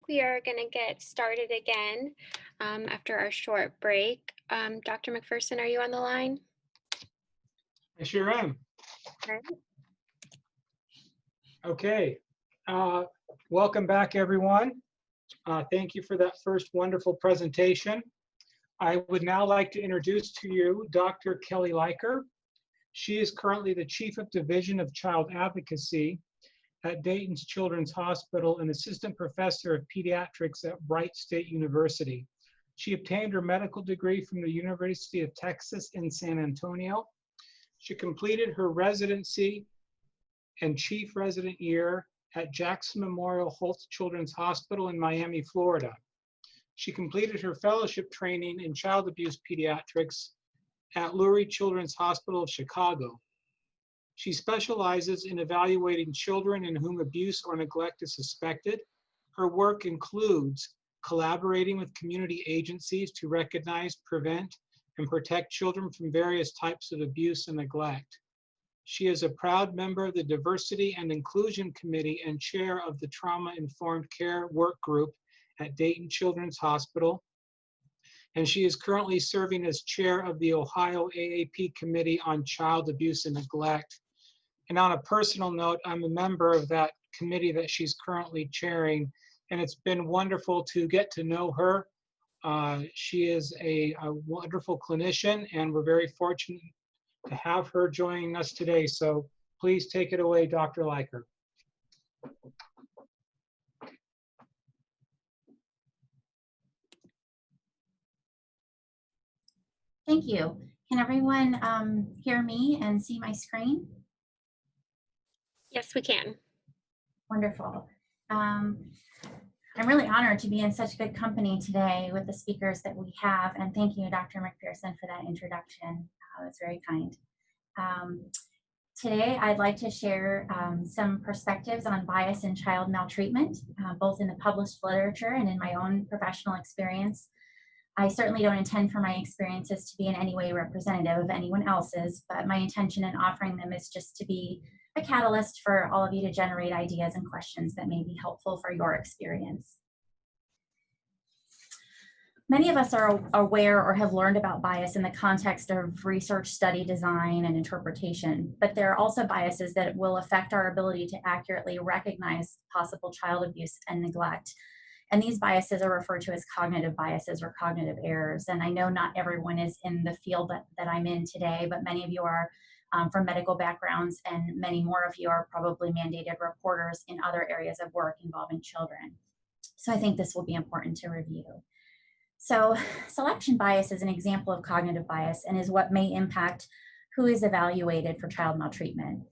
We are going to get started again after our short break. Dr. McPherson, are you on the line? I sure am. All right. Okay. Welcome back, everyone. Thank you for that first wonderful presentation. I would now like to introduce to you Dr. Kelly Leiker. She is currently the Chief of Division of Child Advocacy at Dayton's Children's Hospital and Assistant Professor of Pediatrics at Wright State University. She obtained her medical degree from the University of Texas in San Antonio. She completed her residency and chief resident year at Jackson Memorial Holtz Children's Hospital in Miami, Florida. She completed her fellowship training in child abuse pediatrics at Lurie Children's Hospital of Chicago. She specializes in evaluating children in whom abuse or neglect is suspected. Her work includes collaborating with community agencies to recognize, prevent, and protect children from various types of abuse and neglect. She is a proud member of the Diversity and Inclusion Committee and chair of the Trauma-Informed Care Work Group at Dayton Children's Hospital. And she is currently serving as chair of the Ohio AAP Committee on Child Abuse and Neglect. And on a personal note, I'm a member of that committee that she's currently chairing, and it's been wonderful to get to know her. She is a wonderful clinician, and we're very fortunate to have her joining us today. So please take it away, Dr. Leiker. Thank you. Can everyone hear me and see my screen? Yes, we can. Wonderful. I'm really honored to be in such good company today with the speakers that we have, and thank you, Dr. McPherson, for that introduction. It's very kind. Today, I'd like to share some perspectives on bias in child maltreatment, both in the published literature and in my own professional experience. I certainly don't intend for my experiences to be in any way representative of anyone else's, but my intention in offering them is just to be a catalyst for all of you to generate ideas and questions that may be helpful for your experience. Many of us are aware or have learned about bias in the context of research, study, design, and interpretation, but there are also biases that will affect our ability to accurately recognize possible child abuse and neglect. And these biases are referred to as cognitive biases or cognitive errors. And I know not everyone is in the field that I'm in today, but many of you are from medical backgrounds, and many more of you are probably mandated reporters in other areas of work involving children. So I think this will be important to review. So selection bias is an example of cognitive bias and is what may impact who is evaluated for child maltreatment.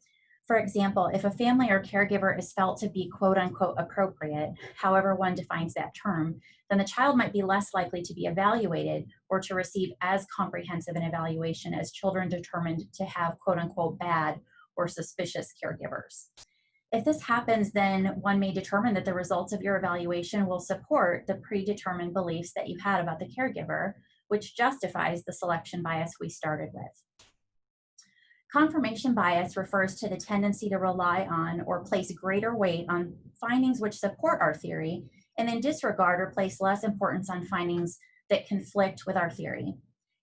For example, if a family or caregiver is felt to be quote unquote appropriate, however one defines that term, then the child might be less likely to be evaluated or to receive as comprehensive an evaluation as children determined to have quote unquote bad or suspicious caregivers. If this happens, then one may determine that the results of your evaluation will support the predetermined beliefs that you had about the caregiver, which justifies the selection bias we started with. Confirmation bias refers to the tendency to rely on or place greater weight on findings which support our theory, and then disregard or place less importance on findings that conflict with our theory.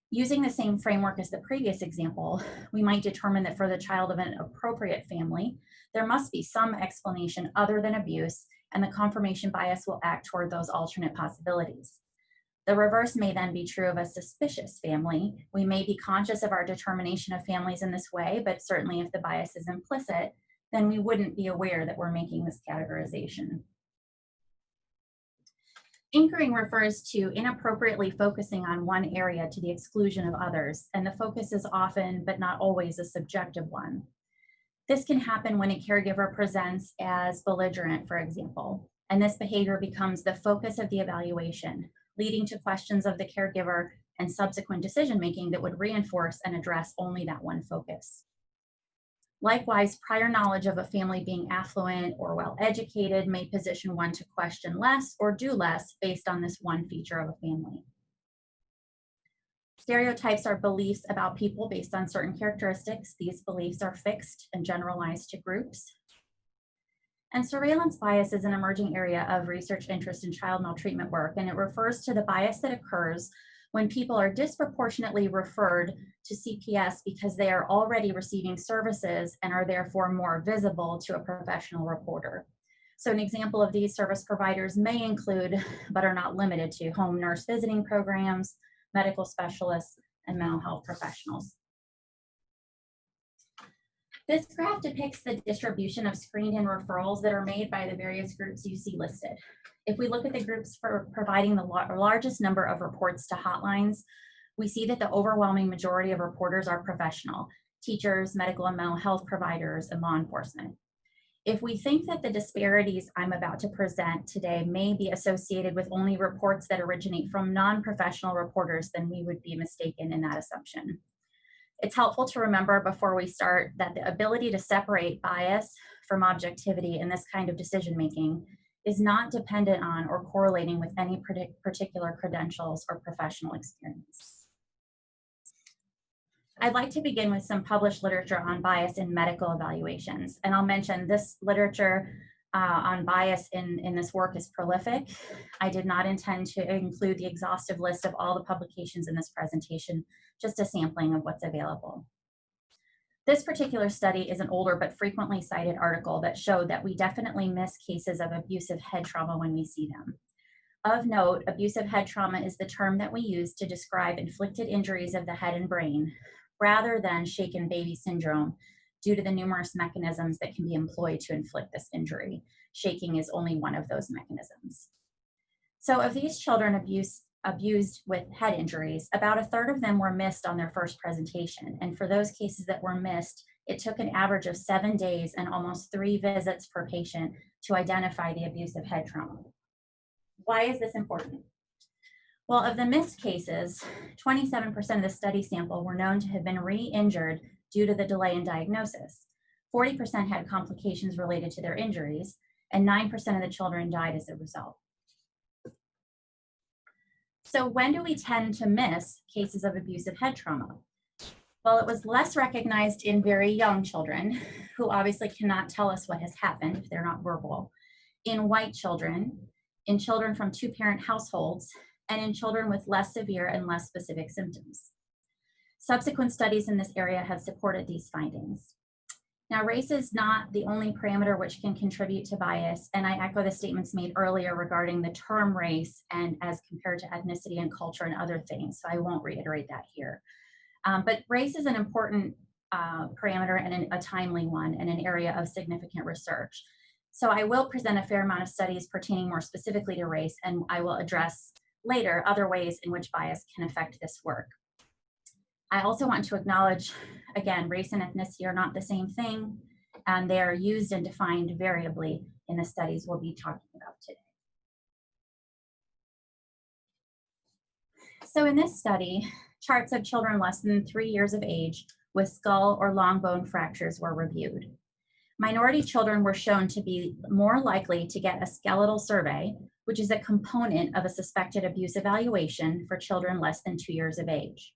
Using the same framework as the previous example, we might determine that for the child of an appropriate family, there must be some explanation other than abuse, and the confirmation bias will act toward those alternate possibilities. The reverse may then be true of a suspicious family. We may be conscious of our determination of families in this way, but certainly if the bias is implicit, then we wouldn't be aware that we're making this categorization. Anchoring refers to inappropriately focusing on one area to the exclusion of others, and the focus is often, but not always, a subjective one. This can happen when a caregiver presents as belligerent, for example, and this behavior becomes the focus of the evaluation, leading to questions of the caregiver and subsequent decision-making that would reinforce and address only that one focus. Likewise, prior knowledge of a family being affluent or well-educated may position one to question less or do less based on this one feature of a family. Stereotypes are beliefs about people based on certain characteristics. These beliefs are fixed and generalized to groups. And surveillance bias is an emerging area of research interest in child maltreatment work, and it refers to the bias that occurs when people are disproportionately referred to CPS because they are already receiving services and are therefore more visible to a professional reporter. So an example of these service providers may include, but are not limited to, home nurse visiting programs, medical specialists, and mental health professionals. This graph depicts the distribution of screened-in referrals that are made by the various groups you see listed. If we look at the groups for providing the largest number of reports to hotlines, we see that the overwhelming majority of reporters are professional: teachers, medical and mental health providers, and law enforcement. If we think that the disparities I'm about to present today may be associated with only reports that originate from non-professional reporters, then we would be mistaken in that assumption. It's helpful to remember before we start that the ability to separate bias from objectivity in this kind of decision-making is not dependent on or correlating with any particular credentials or professional experience. I'd like to begin with some published literature on bias in medical evaluations. And I'll mention this literature on bias in this work is prolific. I did not intend to include the exhaustive list of all the publications in this presentation, just a sampling of what's available. This particular study is an older but frequently cited article that showed that we definitely miss cases of abusive head trauma when we see them. Of note, abusive head trauma is the term that we use to describe inflicted injuries of the head and brain, rather than shaken baby syndrome, due to the numerous mechanisms that can be employed to inflict this injury. Shaking is only one of those mechanisms. So of these children abused with head injuries, about a third of them were missed on their first presentation. And for those cases that were missed, it took an average of 7 days and almost 3 visits per patient to identify the abusive head trauma. Why is this important? Well, of the missed cases, 27% of the study sample were known to have been re-injured due to the delay in diagnosis. 40% had complications related to their injuries, and 9% of the children died as a result. So when do we tend to miss cases of abusive head trauma? Well, it was less recognized in very young children, who obviously cannot tell us what has happened if they're not verbal, in white children, in children from 2-parent households, and in children with less severe and less specific symptoms. Subsequent studies in this area have supported these findings. Now, race is not the only parameter which can contribute to bias, and I echo the statements made earlier regarding the term race and as compared to ethnicity and culture and other things, so I won't reiterate that here. But race is an important parameter and a timely one and an area of significant research. So I will present a fair amount of studies pertaining more specifically to race, and I will address later other ways in which bias can affect this work. I also want to acknowledge, again, race and ethnicity are not the same thing, and they are used and defined variably in the studies we'll be talking about today. So in this study, charts of children less than 3 years of age with skull or long bone fractures were reviewed. Minority children were shown to be more likely to get a skeletal survey, which is a component of a suspected abuse evaluation for children less than 2 years of age.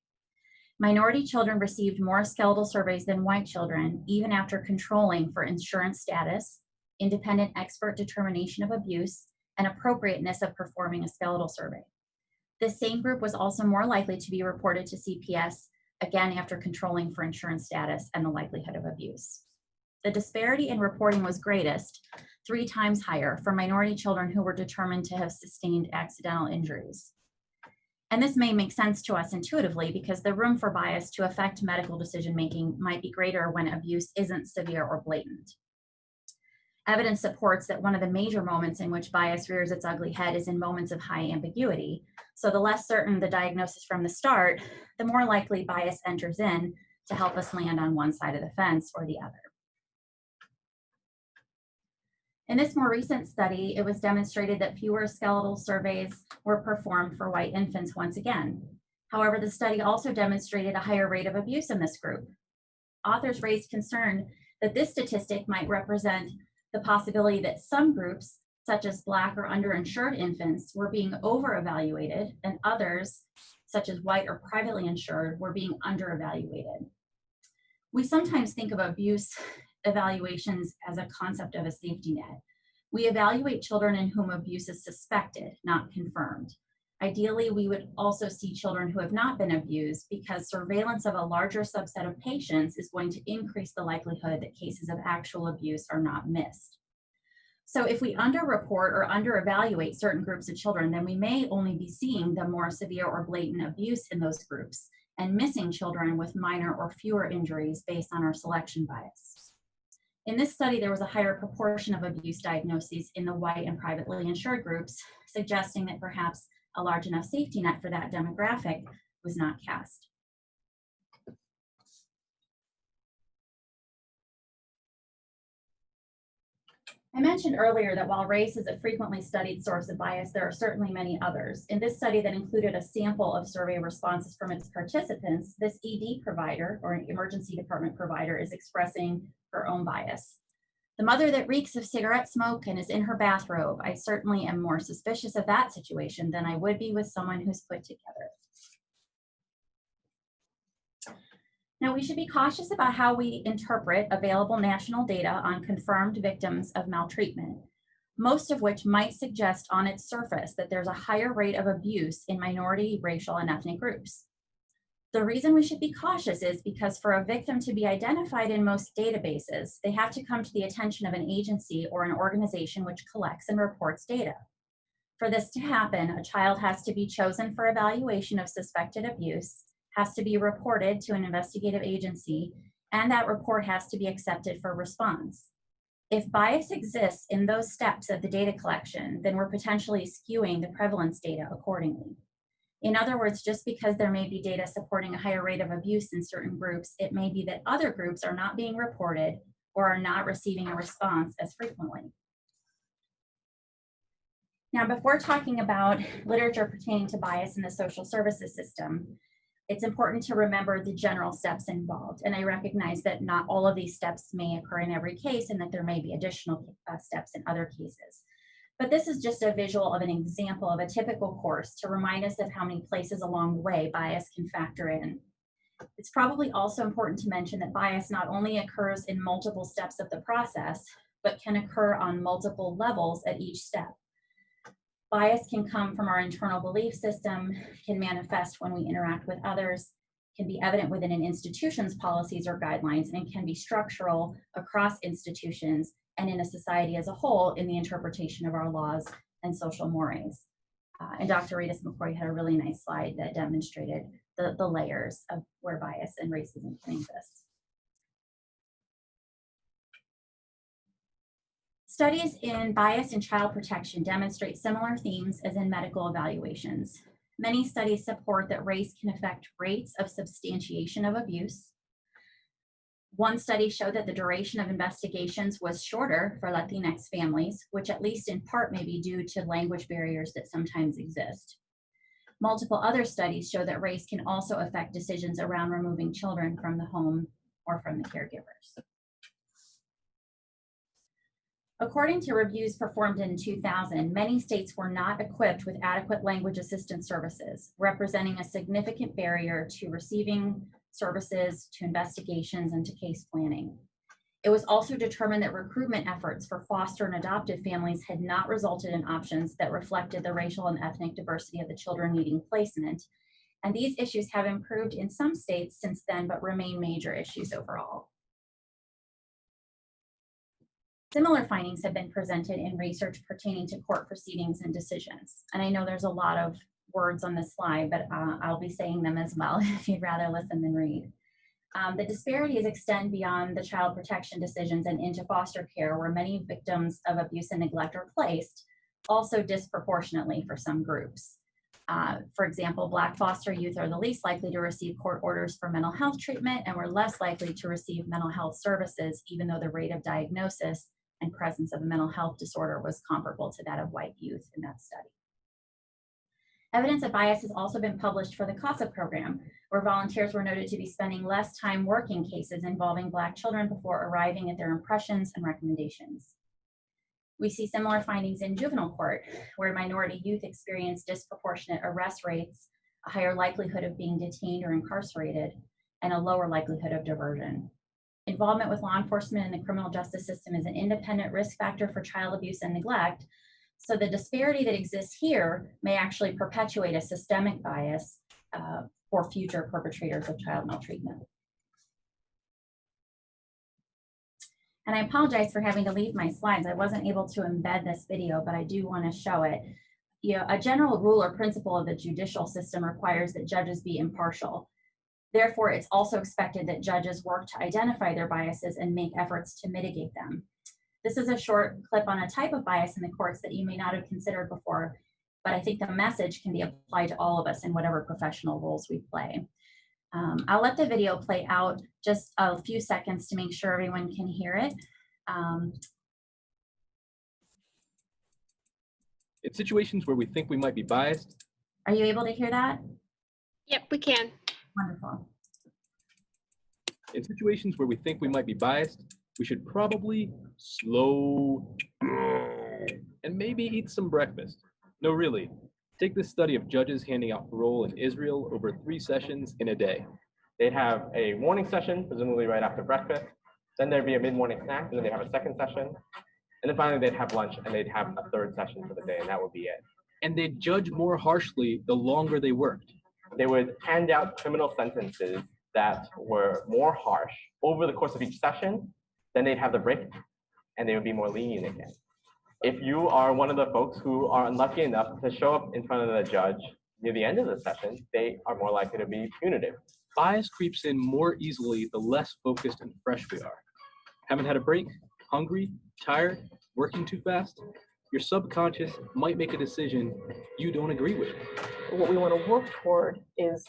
Minority children received more skeletal surveys than white children, even after controlling for insurance status, independent expert determination of abuse, and appropriateness of performing a skeletal survey. This same group was also more likely to be reported to CPS, again after controlling for insurance status and the likelihood of abuse. The disparity in reporting was greatest, 3 times higher, for minority children who were determined to have sustained accidental injuries. And this may make sense to us intuitively because the room for bias to affect medical decision-making might be greater when abuse isn't severe or blatant. Evidence supports that one of the major moments in which bias rears its ugly head is in moments of high ambiguity. So the less certain the diagnosis from the start, the more likely bias enters in to help us land on one side of the fence or the other. In this more recent study, it was demonstrated that fewer skeletal surveys were performed for white infants once again. However, the study also demonstrated a higher rate of abuse in this group. Authors raised concern that this statistic might represent the possibility that some groups, such as Black or underinsured infants, were being over-evaluated, and others, such as white or privately insured, were being under-evaluated. We sometimes think of abuse evaluations as a concept of a safety net. We evaluate children in whom abuse is suspected, not confirmed. Ideally, we would also see children who have not been abused because surveillance of a larger subset of patients is going to increase the likelihood that cases of actual abuse are not missed. So if we underreport or underevaluate certain groups of children, then we may only be seeing the more severe or blatant abuse in those groups and missing children with minor or fewer injuries based on our selection bias. In this study, there was a higher proportion of abuse diagnoses in the white and privately insured groups, suggesting that perhaps a large enough safety net for that demographic was not cast. I mentioned earlier that while race is a frequently studied source of bias, there are certainly many others. In this study that included a sample of survey responses from its participants, this ED provider or an emergency department provider is expressing her own bias. The mother that reeks of cigarette smoke and is in her bathrobe, I certainly am more suspicious of that situation than I would be with someone who's put together. Now, we should be cautious about how we interpret available national data on confirmed victims of maltreatment, most of which might suggest on its surface that there's a higher rate of abuse in minority, racial, and ethnic groups. The reason we should be cautious is because for a victim to be identified in most databases, they have to come to the attention of an agency or an organization which collects and reports data. For this to happen, a child has to be chosen for evaluation of suspected abuse, has to be reported to an investigative agency, and that report has to be accepted for response. If bias exists in those steps of the data collection, then we're potentially skewing the prevalence data accordingly. In other words, just because there may be data supporting a higher rate of abuse in certain groups, it may be that other groups are not being reported or are not receiving a response as frequently. Now, before talking about literature pertaining to bias in the social services system, it's important to remember the general steps involved. And I recognize that not all of these steps may occur in every case and that there may be additional steps in other cases. But this is just a visual of an example of a typical course to remind us of how many places along the way bias can factor in. It's probably also important to mention that bias not only occurs in multiple steps of the process, but can occur on multiple levels at each step. Bias can come from our internal belief system, can manifest when we interact with others, can be evident within an institution's policies or guidelines, and can be structural across institutions and in a society as a whole in the interpretation of our laws and social mores. And Dr. Rita McCoy had a really nice slide that demonstrated the layers of where bias and racism can exist. Studies in bias and child protection demonstrate similar themes as in medical evaluations. Many studies support that race can affect rates of substantiation of abuse. One study showed that the duration of investigations was shorter for Latinx families, which at least in part may be due to language barriers that sometimes exist. Multiple other studies show that race can also affect decisions around removing children from the home or from the caregivers. According to reviews performed in 2000, many states were not equipped with adequate language assistance services, representing a significant barrier to receiving services, to investigations, and to case planning. It was also determined that recruitment efforts for foster and adoptive families had not resulted in options that reflected the racial and ethnic diversity of the children needing placement. And these issues have improved in some states since then, but remain major issues overall. Similar findings have been presented in research pertaining to court proceedings and decisions. And I know there's a lot of words on this slide, but I'll be saying them as well if you'd rather listen than read. The disparities extend beyond the child protection decisions and into foster care, where many victims of abuse and neglect are placed, also disproportionately for some groups. For example, Black foster youth are the least likely to receive court orders for mental health treatment and were less likely to receive mental health services, even though the rate of diagnosis and presence of a mental health disorder was comparable to that of white youth in that study. Evidence of bias has also been published for the CASA program, where volunteers were noted to be spending less time working cases involving Black children before arriving at their impressions and recommendations. We see similar findings in juvenile court, where minority youth experience disproportionate arrest rates, a higher likelihood of being detained or incarcerated, and a lower likelihood of diversion. Involvement with law enforcement and the criminal justice system is an independent risk factor for child abuse and neglect. So the disparity that exists here may actually perpetuate a systemic bias for future perpetrators of child maltreatment. And I apologize for having to leave my slides. I wasn't able to embed this video, but I do want to show it. A general rule or principle of the judicial system requires that judges be impartial. Therefore, it's also expected that judges work to identify their biases and make efforts to mitigate them. This is a short clip on a type of bias in the courts that you may not have considered before, but I think the message can be applied to all of us in whatever professional roles we play. I'll let the video play out just a few seconds to make sure everyone can hear it. In situations where we think we might be biased. Are you able to hear that? Yep, we can. Wonderful. In situations where we think we might be biased, we should probably slow and maybe eat some breakfast. No, really. Take this study of judges handing out parole in Israel over 3 sessions in a day. They'd have a morning session, presumably right after breakfast. Then there'd be a mid-morning snack, and then they'd have a second session. And then finally they'd have lunch, and they'd have a third session for the day, and that would be it. And they'd judge more harshly the longer they worked. They would hand out criminal sentences that were more harsh over the course of each session. Then they'd have the break, and they would be more lenient again. If you are one of the folks who are unlucky enough to show up in front of the judge near the end of the session, they are more likely to be punitive. Bias creeps in more easily the less focused and fresh we are. Haven't had a break? Hungry? Tired? Working too fast? Your subconscious might make a decision you don't agree with. What we want to work toward is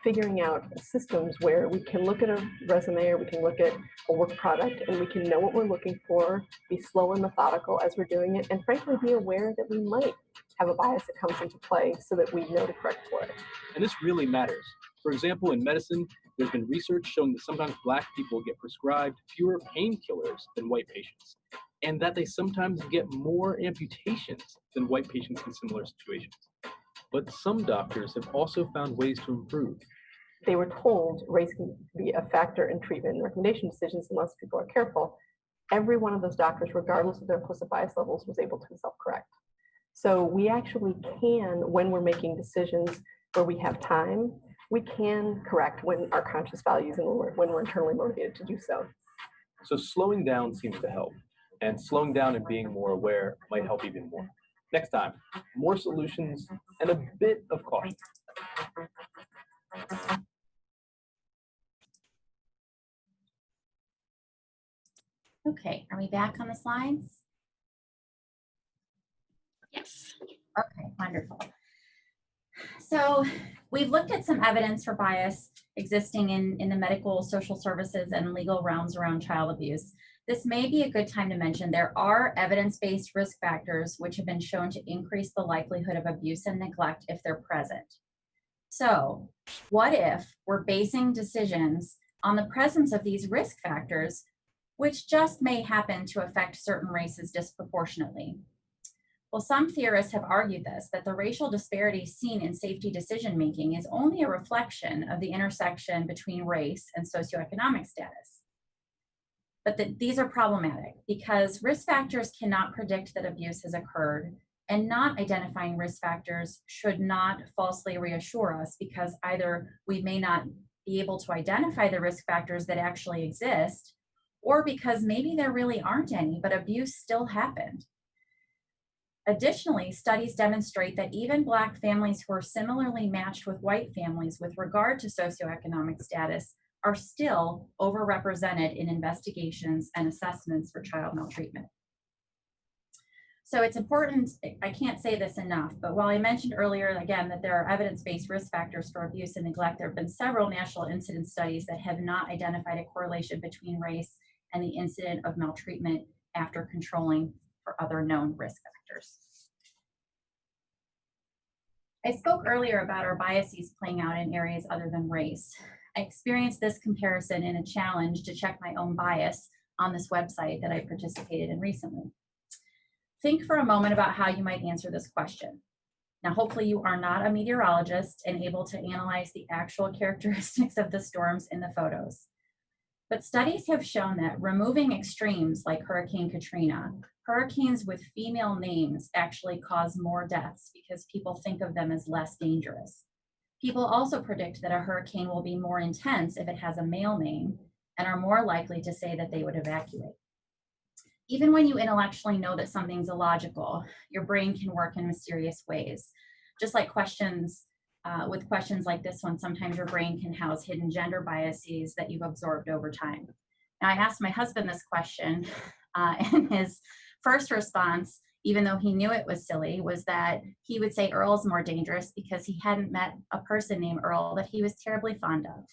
figuring out systems where we can look at a resume or we can look at a work product and we can know what we're looking for, be slow and methodical as we're doing it, and frankly be aware that we might have a bias that comes into play so that we know to correct for it. And this really matters. For example, in medicine, there's been research showing that sometimes Black people get prescribed fewer painkillers than white patients, and that they sometimes get more amputations than white patients in similar situations. But some doctors have also found ways to improve. They were told race can be a factor in treatment and recommendation decisions unless people are careful. Every one of those doctors, regardless of their implicit bias levels, was able to self-correct. So we actually can, when we're making decisions where we have time, we can correct when our conscious values and when we're internally motivated to do so. So slowing down seems to help, and slowing down and being more aware might help even more. Next time, more solutions and a bit of caution. Okay, are we back on the slides? Yes. Okay, wonderful. So we've looked at some evidence for bias existing in the medical, social services, and legal realms around child abuse. This may be a good time to mention there are evidence-based risk factors which have been shown to increase the likelihood of abuse and neglect if they're present. So what if we're basing decisions on the presence of these risk factors, which just may happen to affect certain races disproportionately? Well, some theorists have argued this, that the racial disparity seen in safety decision-making is only a reflection of the intersection between race and socioeconomic status. But these are problematic because risk factors cannot predict that abuse has occurred, and not identifying risk factors should not falsely reassure us because either we may not be able to identify the risk factors that actually exist, or because maybe there really aren't any, but abuse still happened. Additionally, studies demonstrate that even Black families who are similarly matched with white families with regard to socioeconomic status are still overrepresented in investigations and assessments for child maltreatment. So it's important, I can't say this enough, but while I mentioned earlier, again, that there are evidence-based risk factors for abuse and neglect, there have been several national incidence studies that have not identified a correlation between race and the incident of maltreatment after controlling for other known risk factors. I spoke earlier about our biases playing out in areas other than race. I experienced this comparison in a challenge to check my own bias on this website that I participated in recently. Think for a moment about how you might answer this question. Now, hopefully you are not a meteorologist and able to analyze the actual characteristics of the storms in the photos. But studies have shown that removing extremes like Hurricane Katrina, hurricanes with female names actually cause more deaths because people think of them as less dangerous. People also predict that a hurricane will be more intense if it has a male name and are more likely to say that they would evacuate. Even when you intellectually know that something's illogical, your brain can work in mysterious ways. Just like with questions like this one, sometimes your brain can house hidden gender biases that you've absorbed over time. Now, I asked my husband this question, and his first response, even though he knew it was silly, was that he would say Earl's more dangerous because he hadn't met a person named Earl that he was terribly fond of.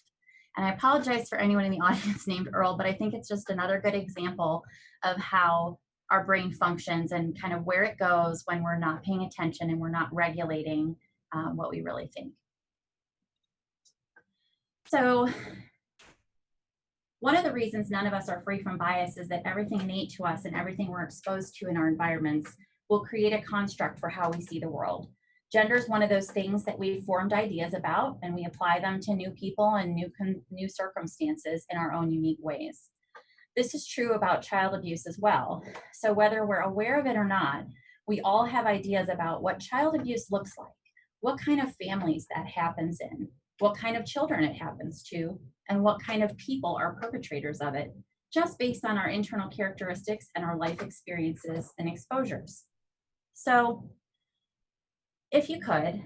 And I apologize for anyone in the audience named Earl, but I think it's just another good example of how our brain functions and kind of where it goes when we're not paying attention and we're not regulating what we really think. So one of the reasons none of us are free from bias is that everything innate to us and everything we're exposed to in our environments will create a construct for how we see the world. Gender is one of those things that we've formed ideas about, and we apply them to new people and new circumstances in our own unique ways. This is true about child abuse as well. So whether we're aware of it or not, we all have ideas about what child abuse looks like, what kind of families that happens in, what kind of children it happens to, and what kind of people are perpetrators of it, just based on our internal characteristics and our life experiences and exposures. So if you could,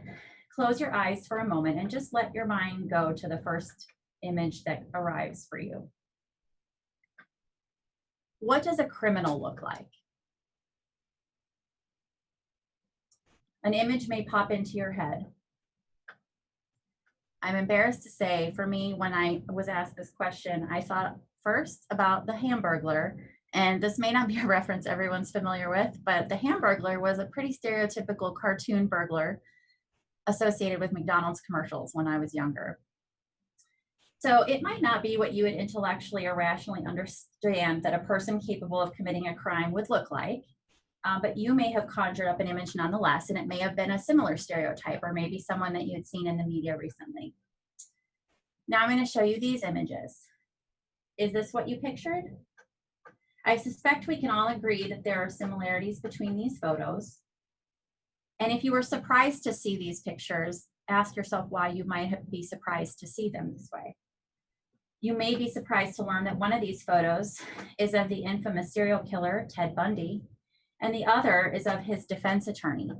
close your eyes for a moment and just let your mind go to the first image that arrives for you. What does a criminal look like? An image may pop into your head. I'm embarrassed to say, for me, when I was asked this question, I thought first about the Hamburglar. And this may not be a reference everyone's familiar with, but the Hamburglar was a pretty stereotypical cartoon burglar associated with McDonald's commercials when I was younger. So it might not be what you would intellectually or rationally understand that a person capable of committing a crime would look like, but you may have conjured up an image nonetheless, and it may have been a similar stereotype or maybe someone that you had seen in the media recently. Now I'm going to show you these images. Is this what you pictured? I suspect we can all agree that there are similarities between these photos. And if you were surprised to see these pictures, ask yourself why you might be surprised to see them this way. You may be surprised to learn that one of these photos is of the infamous serial killer, Ted Bundy, and the other is of his defense attorney.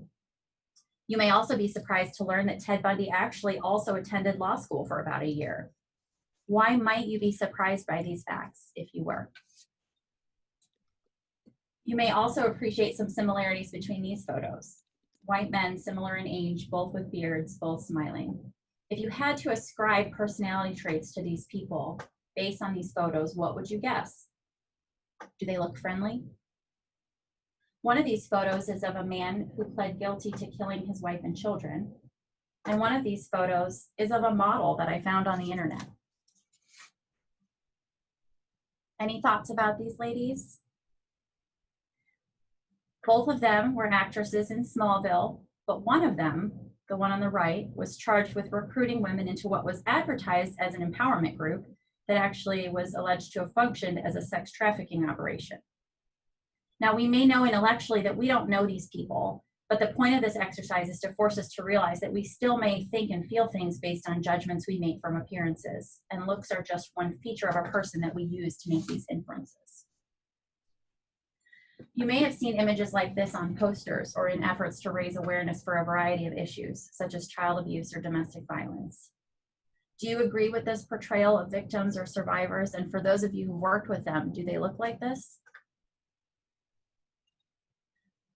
You may also be surprised to learn that Ted Bundy actually also attended law school for about a year. Why might you be surprised by these facts if you were? You may also appreciate some similarities between these photos. White men similar in age, both with beards, both smiling. If you had to ascribe personality traits to these people based on these photos, what would you guess? Do they look friendly? One of these photos is of a man who pled guilty to killing his wife and children. And one of these photos is of a model that I found on the internet. Any thoughts about these ladies? Both of them were actresses in Smallville, but one of them, the one on the right, was charged with recruiting women into what was advertised as an empowerment group that actually was alleged to have functioned as a sex trafficking operation. Now, we may know intellectually that we don't know these people, but the point of this exercise is to force us to realize that we still may think and feel things based on judgments we make from appearances, and looks are just one feature of a person that we use to make these inferences. You may have seen images like this on posters or in efforts to raise awareness for a variety of issues, such as child abuse or domestic violence. Do you agree with this portrayal of victims or survivors? And for those of you who worked with them, do they look like this?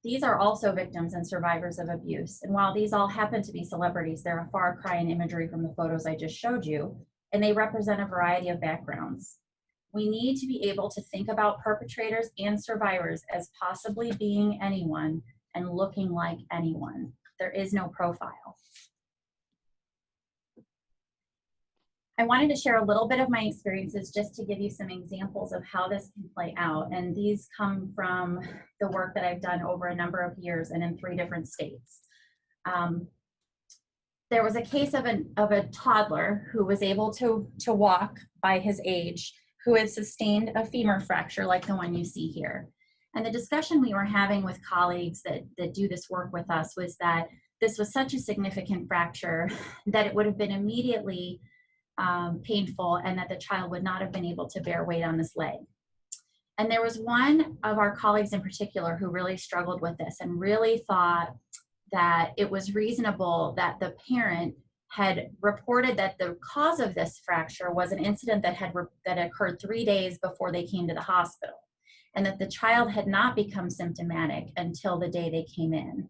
These are also victims and survivors of abuse. And while these all happen to be celebrities, they're a far cry in imagery from the photos I just showed you, and they represent a variety of backgrounds. We need to be able to think about perpetrators and survivors as possibly being anyone and looking like anyone. There is no profile. I wanted to share a little bit of my experiences just to give you some examples of how this can play out. And these come from the work that I've done over a number of years and in 3 different states. There was a case of a toddler who was able to walk by his age, who had sustained a femur fracture like the one you see here. And the discussion we were having with colleagues that do this work with us was that this was such a significant fracture that it would have been immediately painful, and that the child would not have been able to bear weight on this leg. And there was one of our colleagues in particular who really struggled with this and really thought that it was reasonable that the parent had reported that the cause of this fracture was an incident that occurred 3 days before they came to the hospital, and that the child had not become symptomatic until the day they came in.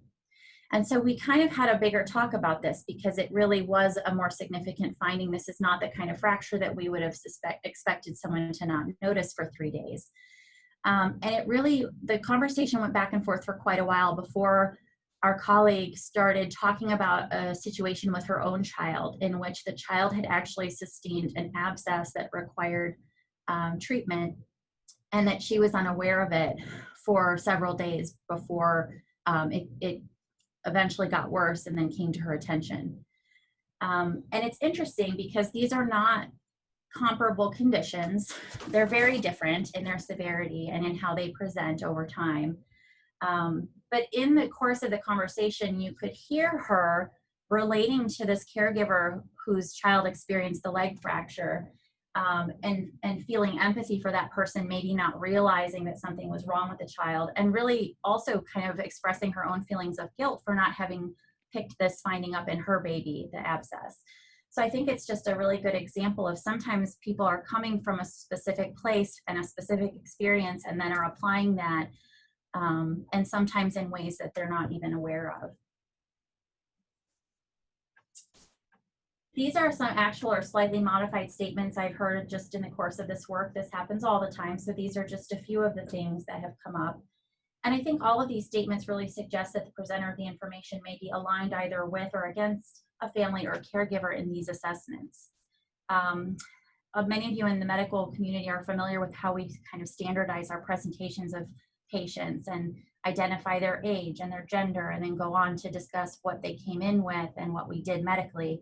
And so we kind of had a bigger talk about this because it really was a more significant finding. This is not the kind of fracture that we would have expected someone to not notice for 3 days. And the conversation went back and forth for quite a while before our colleague started talking about a situation with her own child in which the child had actually sustained an abscess that required treatment, and that she was unaware of it for several days before it eventually got worse and then came to her attention. And it's interesting because these are not comparable conditions. They're very different in their severity and in how they present over time. But in the course of the conversation, you could hear her relating to this caregiver whose child experienced the leg fracture, and feeling empathy for that person, maybe not realizing that something was wrong with the child, and really also kind of expressing her own feelings of guilt for not having picked this finding up in her baby, the abscess. So I think it's just a really good example of sometimes people are coming from a specific place and a specific experience and then are applying that, and sometimes in ways that they're not even aware of. These are some actual or slightly modified statements I've heard just in the course of this work. This happens all the time, so these are just a few of the things that have come up. And I think all of these statements really suggest that the presenter of the information may be aligned either with or against a family or caregiver in these assessments. Many of you in the medical community are familiar with how we kind of standardize our presentations of patients and identify their age and their gender, and then go on to discuss what they came in with and what we did medically.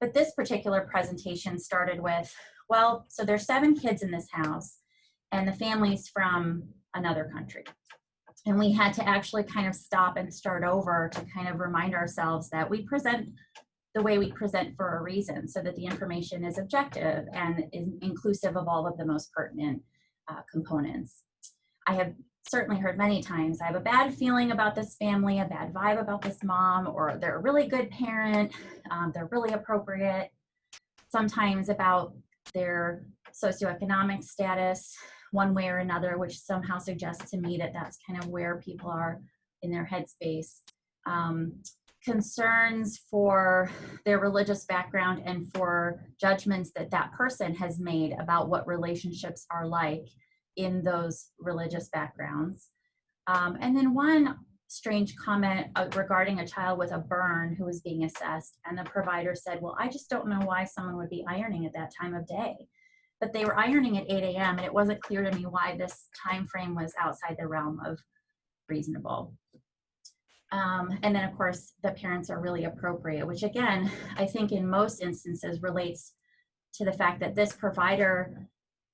But this particular presentation started with, well, so there's 7 kids in this house, and the family's from another country. And we had to actually kind of stop and start over to kind of remind ourselves that we present the way we present for a reason, so that the information is objective and is inclusive of all of the most pertinent components. I have certainly heard many times, I have a bad feeling about this family, a bad vibe about this mom, or they're a really good parent, they're really appropriate. Sometimes about their socioeconomic status, one way or another, which somehow suggests to me that that's kind of where people are in their headspace. Concerns for their religious background and for judgments that that person has made about what relationships are like in those religious backgrounds. And then one strange comment regarding a child with a burn who was being assessed, and the provider said, well, I just don't know why someone would be ironing at that time of day. But they were ironing at 8 a.m. and it wasn't clear to me why this time frame was outside the realm of reasonable. And then of course, the parents are really appropriate, which again, I think in most instances relates to the fact that this provider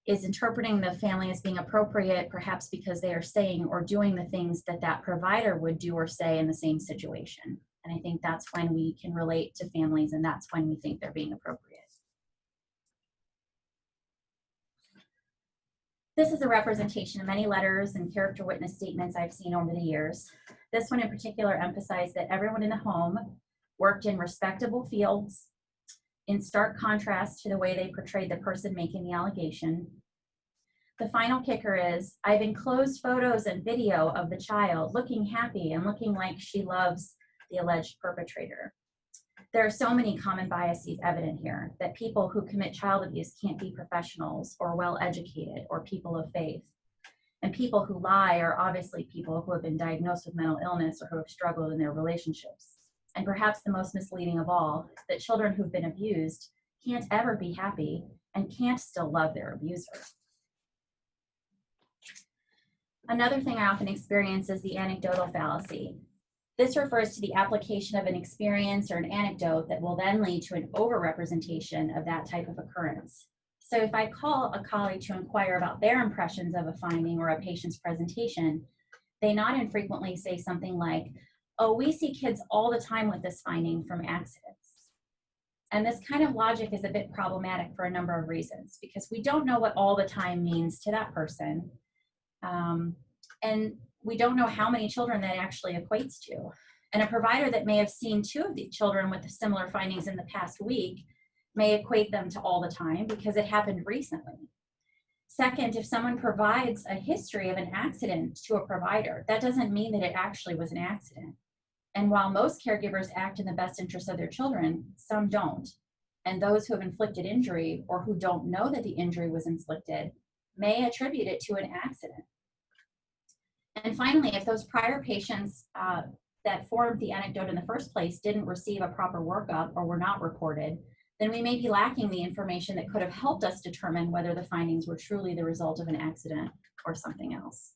is interpreting the family as being appropriate, perhaps because they are saying or doing the things that that provider would do or say in the same situation. And I think that's when we can relate to families, and that's when we think they're being appropriate. This is a representation of many letters and character witness statements I've seen over the years. This one in particular emphasized that everyone in the home worked in respectable fields, in stark contrast to the way they portrayed the person making the allegation. The final kicker is, I've enclosed photos and video of the child looking happy and looking like she loves the alleged perpetrator. There are so many common biases evident here, that people who commit child abuse can't be professionals or well-educated or people of faith. And people who lie are obviously people who have been diagnosed with mental illness or who have struggled in their relationships. And perhaps the most misleading of all, that children who've been abused can't ever be happy and can't still love their abuser. Another thing I often experience is the anecdotal fallacy. This refers to the application of an experience or an anecdote that will then lead to an overrepresentation of that type of occurrence. So if I call a colleague to inquire about their impressions of a finding or a patient's presentation, they not infrequently say something like, "Oh, we see kids all the time with this finding from accidents." And this kind of logic is a bit problematic for a number of reasons, because we don't know what all the time means to that person. And we don't know how many children that actually equates to. And a provider that may have seen 2 of the children with similar findings in the past week may equate them to all the time because it happened recently. Second, if someone provides a history of an accident to a provider, that doesn't mean that it actually was an accident. And while most caregivers act in the best interest of their children, some don't. And those who have inflicted injury or who don't know that the injury was inflicted may attribute it to an accident. And finally, if those prior patients that formed the anecdote in the first place didn't receive a proper workup or were not reported, then we may be lacking the information that could have helped us determine whether the findings were truly the result of an accident or something else.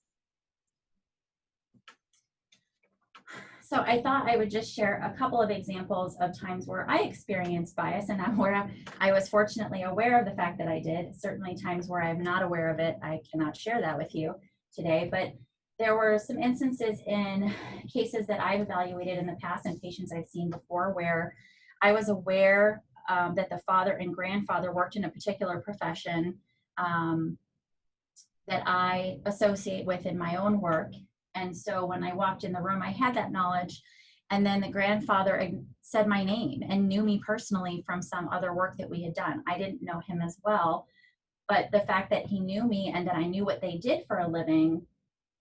So I thought I would just share a couple of examples of times where I experienced bias, and where I was fortunately aware of the fact that I did. Certainly times where I'm not aware of it, I cannot share that with you today, but there were some instances in cases that I've evaluated in the past and patients I've seen before where I was aware that the father and grandfather worked in a particular profession that I associate with in my own work. And so when I walked in the room, I had that knowledge. And then the grandfather said my name and knew me personally from some other work that we had done. I didn't know him as well, but the fact that he knew me and that I knew what they did for a living,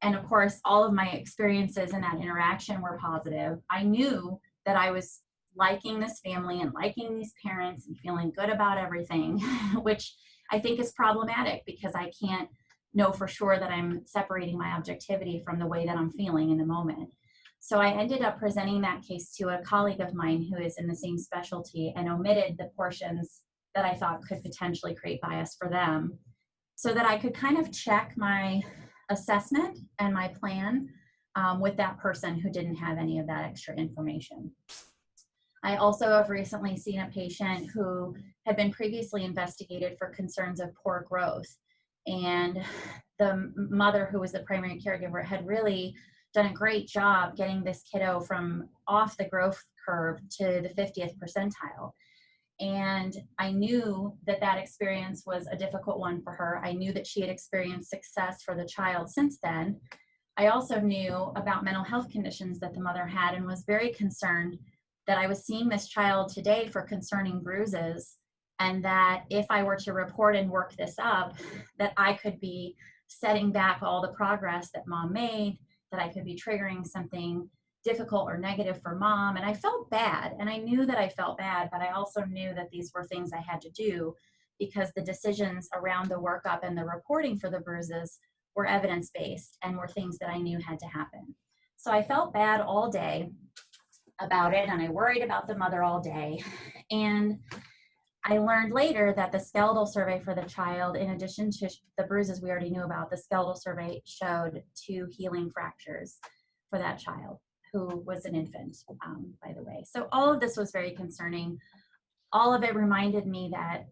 and of course, all of my experiences in that interaction were positive. I knew that I was liking this family and liking these parents and feeling good about everything, which I think is problematic because I can't know for sure that I'm separating my objectivity from the way that I'm feeling in the moment. So I ended up presenting that case to a colleague of mine who is in the same specialty and omitted the portions that I thought could potentially create bias for them so that I could kind of check my assessment and my plan with that person who didn't have any of that extra information. I also have recently seen a patient who had been previously investigated for concerns of poor growth. And the mother, who was the primary caregiver, had really done a great job getting this kiddo from off the growth curve to the 50th percentile. And I knew that that experience was a difficult one for her. I knew that she had experienced success for the child since then. I also knew about mental health conditions that the mother had and was very concerned that I was seeing this child today for concerning bruises, and that if I were to report and work this up, that I could be setting back all the progress that mom made, that I could be triggering something difficult or negative for mom. And I felt bad, and I knew that I felt bad, but I also knew that these were things I had to do because the decisions around the workup and the reporting for the bruises were evidence-based and were things that I knew had to happen. So I felt bad all day about it, and I worried about the mother all day. And I learned later that the skeletal survey for the child, in addition to the bruises we already knew about, the skeletal survey showed 2 healing fractures for that child, who was an infant, by the way. So all of this was very concerning. All of it reminded me that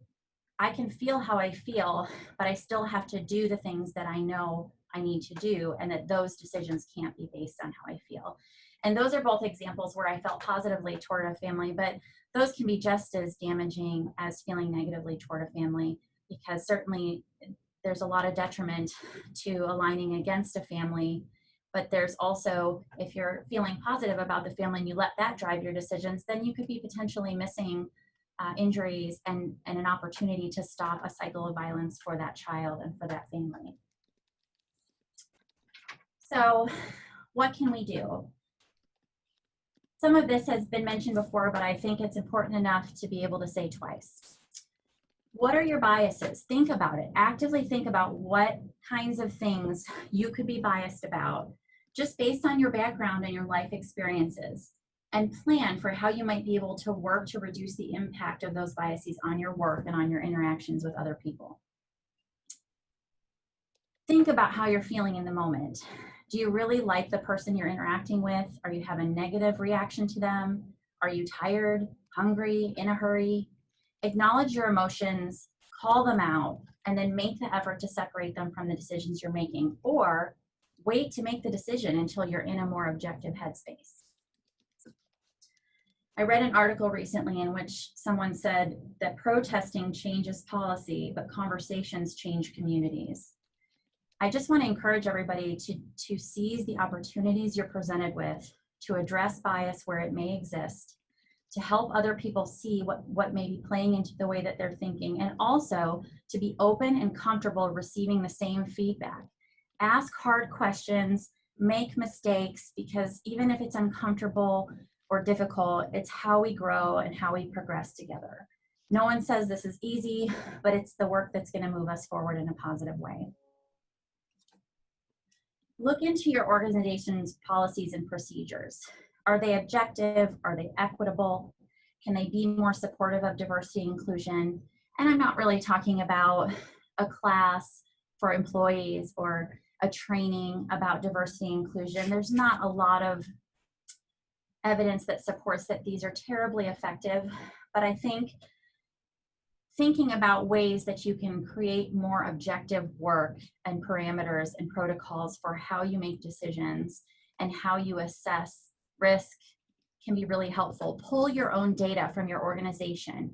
I can feel how I feel, but I still have to do the things that I know I need to do, and that those decisions can't be based on how I feel. And those are both examples where I felt positively toward a family, but those can be just as damaging as feeling negatively toward a family, because certainly there's a lot of detriment to aligning against a family. But there's also, if you're feeling positive about the family and you let that drive your decisions, then you could be potentially missing injuries and an opportunity to stop a cycle of violence for that child and for that family. So what can we do? Some of this has been mentioned before, but I think it's important enough to be able to say twice. What are your biases? Think about it. Actively think about what kinds of things you could be biased about, just based on your background and your life experiences, and plan for how you might be able to work to reduce the impact of those biases on your work and on your interactions with other people. Think about how you're feeling in the moment. Do you really like the person you're interacting with? Are you having a negative reaction to them? Are you tired, hungry, in a hurry? Acknowledge your emotions, call them out, and then make the effort to separate them from the decisions you're making, or wait to make the decision until you're in a more objective headspace. I read an article recently in which someone said that protesting changes policy, but conversations change communities. I just want to encourage everybody to seize the opportunities you're presented with to address bias where it may exist, to help other people see what may be playing into the way that they're thinking, and also to be open and comfortable receiving the same feedback. Ask hard questions, make mistakes, because even if it's uncomfortable or difficult, it's how we grow and how we progress together. No one says this is easy, but it's the work that's going to move us forward in a positive way. Look into your organization's policies and procedures. Are they objective? Are they equitable? Can they be more supportive of diversity and inclusion? And I'm not really talking about a class for employees or a training about diversity and inclusion. There's not a lot of evidence that supports that these are terribly effective, but I think thinking about ways that you can create more objective work and parameters and protocols for how you make decisions and how you assess risk can be really helpful. Pull your own data from your organization.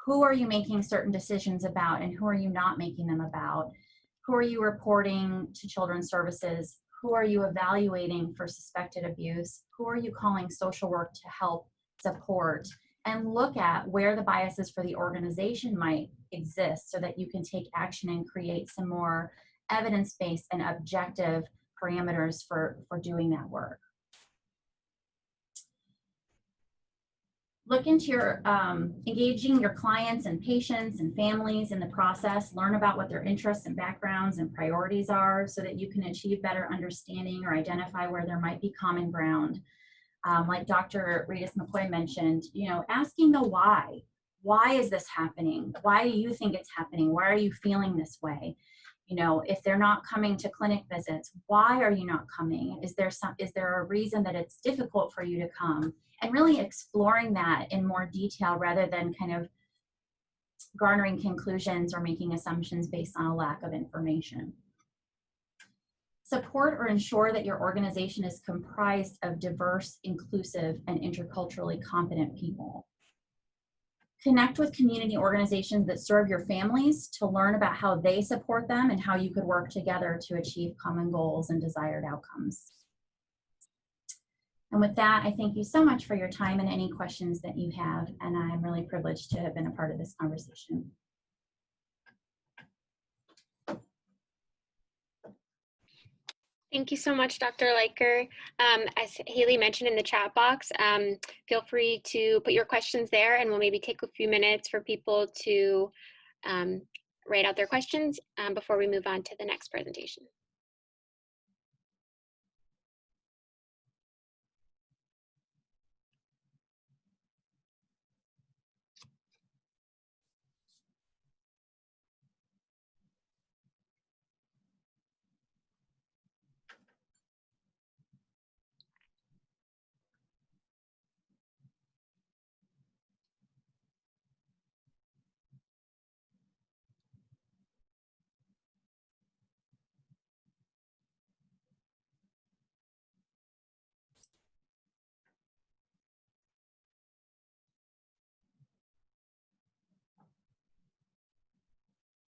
Who are you making certain decisions about and who are you not making them about? Who are you reporting to children's services? Who are you evaluating for suspected abuse? Who are you calling social work to help support? And look at where the biases for the organization might exist so that you can take action and create some more evidence-based and objective parameters for doing that work. Look into your engaging your clients and patients and families in the process. Learn about what their interests and backgrounds and priorities are so that you can achieve better understanding or identify where there might be common ground. Like Dr. Rita McCoy mentioned, asking the why. Why is this happening? Why do you think it's happening? Why are you feeling this way? If they're not coming to clinic visits, why are you not coming? Is there a reason that it's difficult for you to come? And really exploring that in more detail rather than kind of garnering conclusions or making assumptions based on a lack of information. Support or ensure that your organization is comprised of diverse, inclusive, and interculturally competent people. Connect with community organizations that serve your families to learn about how they support them and how you could work together to achieve common goals and desired outcomes. And with that, I thank you so much for your time and any questions that you have, and I'm really privileged to have been a part of this conversation. Thank you so much, Dr. Leiker. As Haley mentioned in the chat box, feel free to put your questions there and we'll maybe take a few minutes for people to write out their questions before we move on to the next presentation.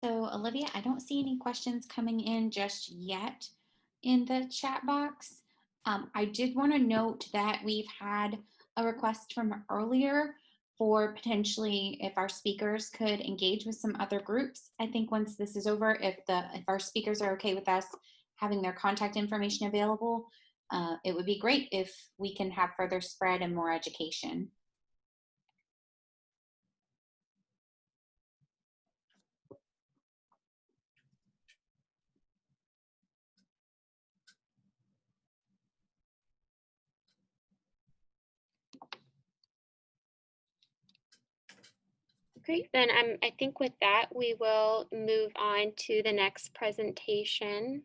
So Olivia, I don't see any questions coming in just yet in the chat box. I did want to note that we've had a request from earlier for potentially if our speakers could engage with some other groups. I think once this is over, if our speakers are okay with us having their contact information available, it would be great if we can have further spread and more education. Great, then I think with that, we will move on to the next presentation.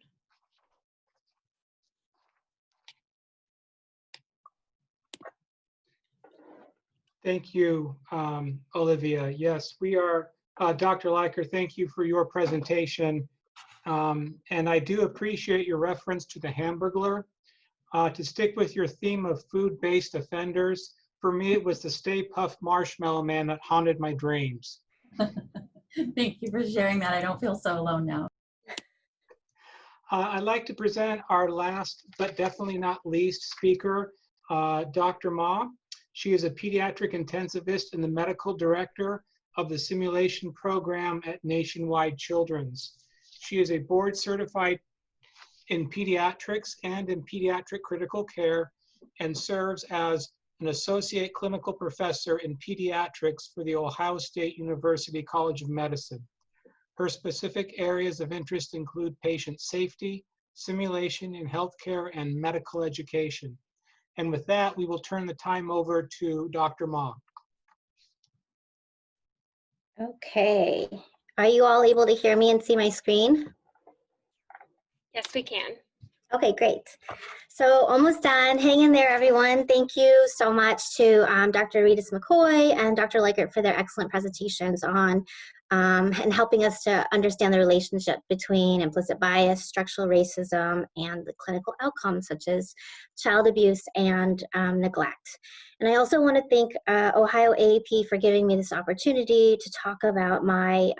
Thank you, Olivia. Yes, we are Dr. Leiker, thank you for your presentation. And I do appreciate your reference to the Hamburglar. To stick with your theme of food-based offenders, for me, it was the Stay Puft Marshmallow Man that haunted my dreams. Thank you for sharing that. I don't feel so alone now. I'd like to present our last, but definitely not least speaker, Dr. Ma. She is a pediatric intensivist and the medical director of the simulation program at Nationwide Children's. She is a board certified in pediatrics and in pediatric critical care and serves as an associate clinical professor in pediatrics for the Ohio State University College of Medicine. Her specific areas of interest include patient safety, simulation in healthcare, and medical education. And with that, we will turn the time over to Dr. Ma. Okay. Are you all able to hear me and see my screen? Yes, we can. Okay, great. So almost done. Hang in there, everyone. Thank you so much to Dr. Reedus McCoy and Dr. Leiker for their excellent presentations on and helping us to understand the relationship between implicit bias, structural racism, and the clinical outcomes such as child abuse and neglect. And I also want to thank Ohio AAP for giving me this opportunity to talk about my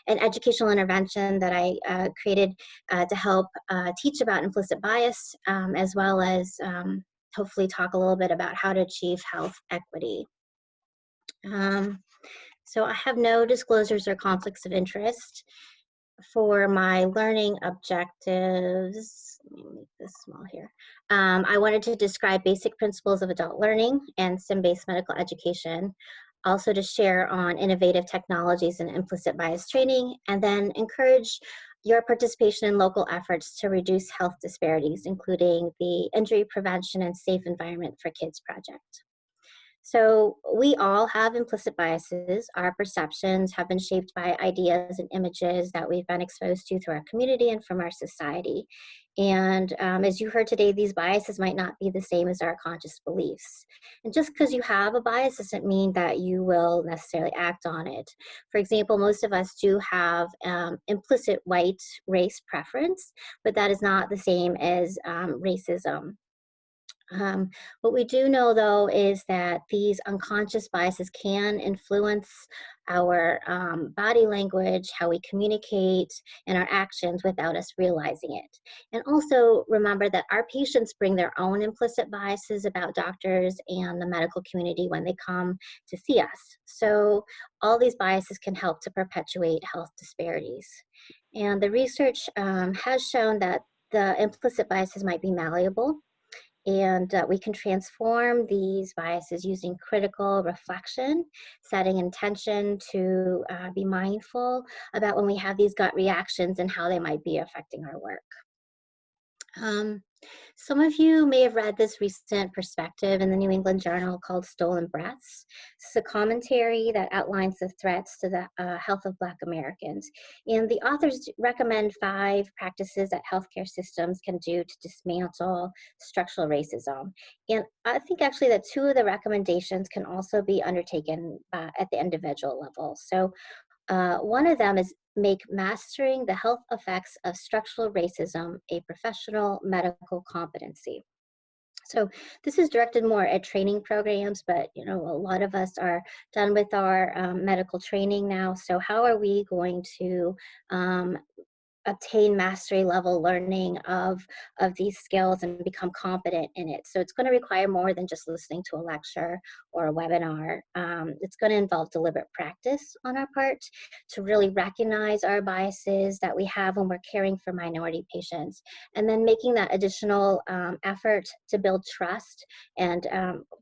an educational intervention that I created to help teach about implicit bias, as well as hopefully talk a little bit about how to achieve health equity. So I have no disclosures or conflicts of interest. For my learning objectives, let me make this small here. I wanted to describe basic principles of adult learning and SIM-based medical education, also to share on innovative technologies and implicit bias training, and then encourage your participation in local efforts to reduce health disparities, including the Injury Prevention and Safe Environment for Kids project. So we all have implicit biases. Our perceptions have been shaped by ideas and images that we've been exposed to through our community and from our society. And as you heard today, these biases might not be the same as our conscious beliefs. And just because you have a bias doesn't mean that you will necessarily act on it. For example, most of us do have implicit white race preference, but that is not the same as racism. What we do know, though, is that these unconscious biases can influence our body language, how we communicate, and our actions without us realizing it. And also remember that our patients bring their own implicit biases about doctors and the medical community when they come to see us. So all these biases can help to perpetuate health disparities. And the research has shown that the implicit biases might be malleable, and we can transform these biases using critical reflection, setting intention to be mindful about when we have these gut reactions and how they might be affecting our work. Some of you may have read this recent perspective in the New England Journal called Stolen Breaths. It's a commentary that outlines the threats to the health of Black Americans. And the authors recommend 5 practices that healthcare systems can do to dismantle structural racism. And I think actually that 2 of the recommendations can also be undertaken at the individual level. So one of them is make mastering the health effects of structural racism a professional medical competency. So this is directed more at training programs, but you know, a lot of us are done with our medical training now. So how are we going to obtain mastery level learning of these skills and become competent in it? So it's going to require more than just listening to a lecture or a webinar. It's going to involve deliberate practice on our part to really recognize our biases that we have when we're caring for minority patients, and then making that additional effort to build trust and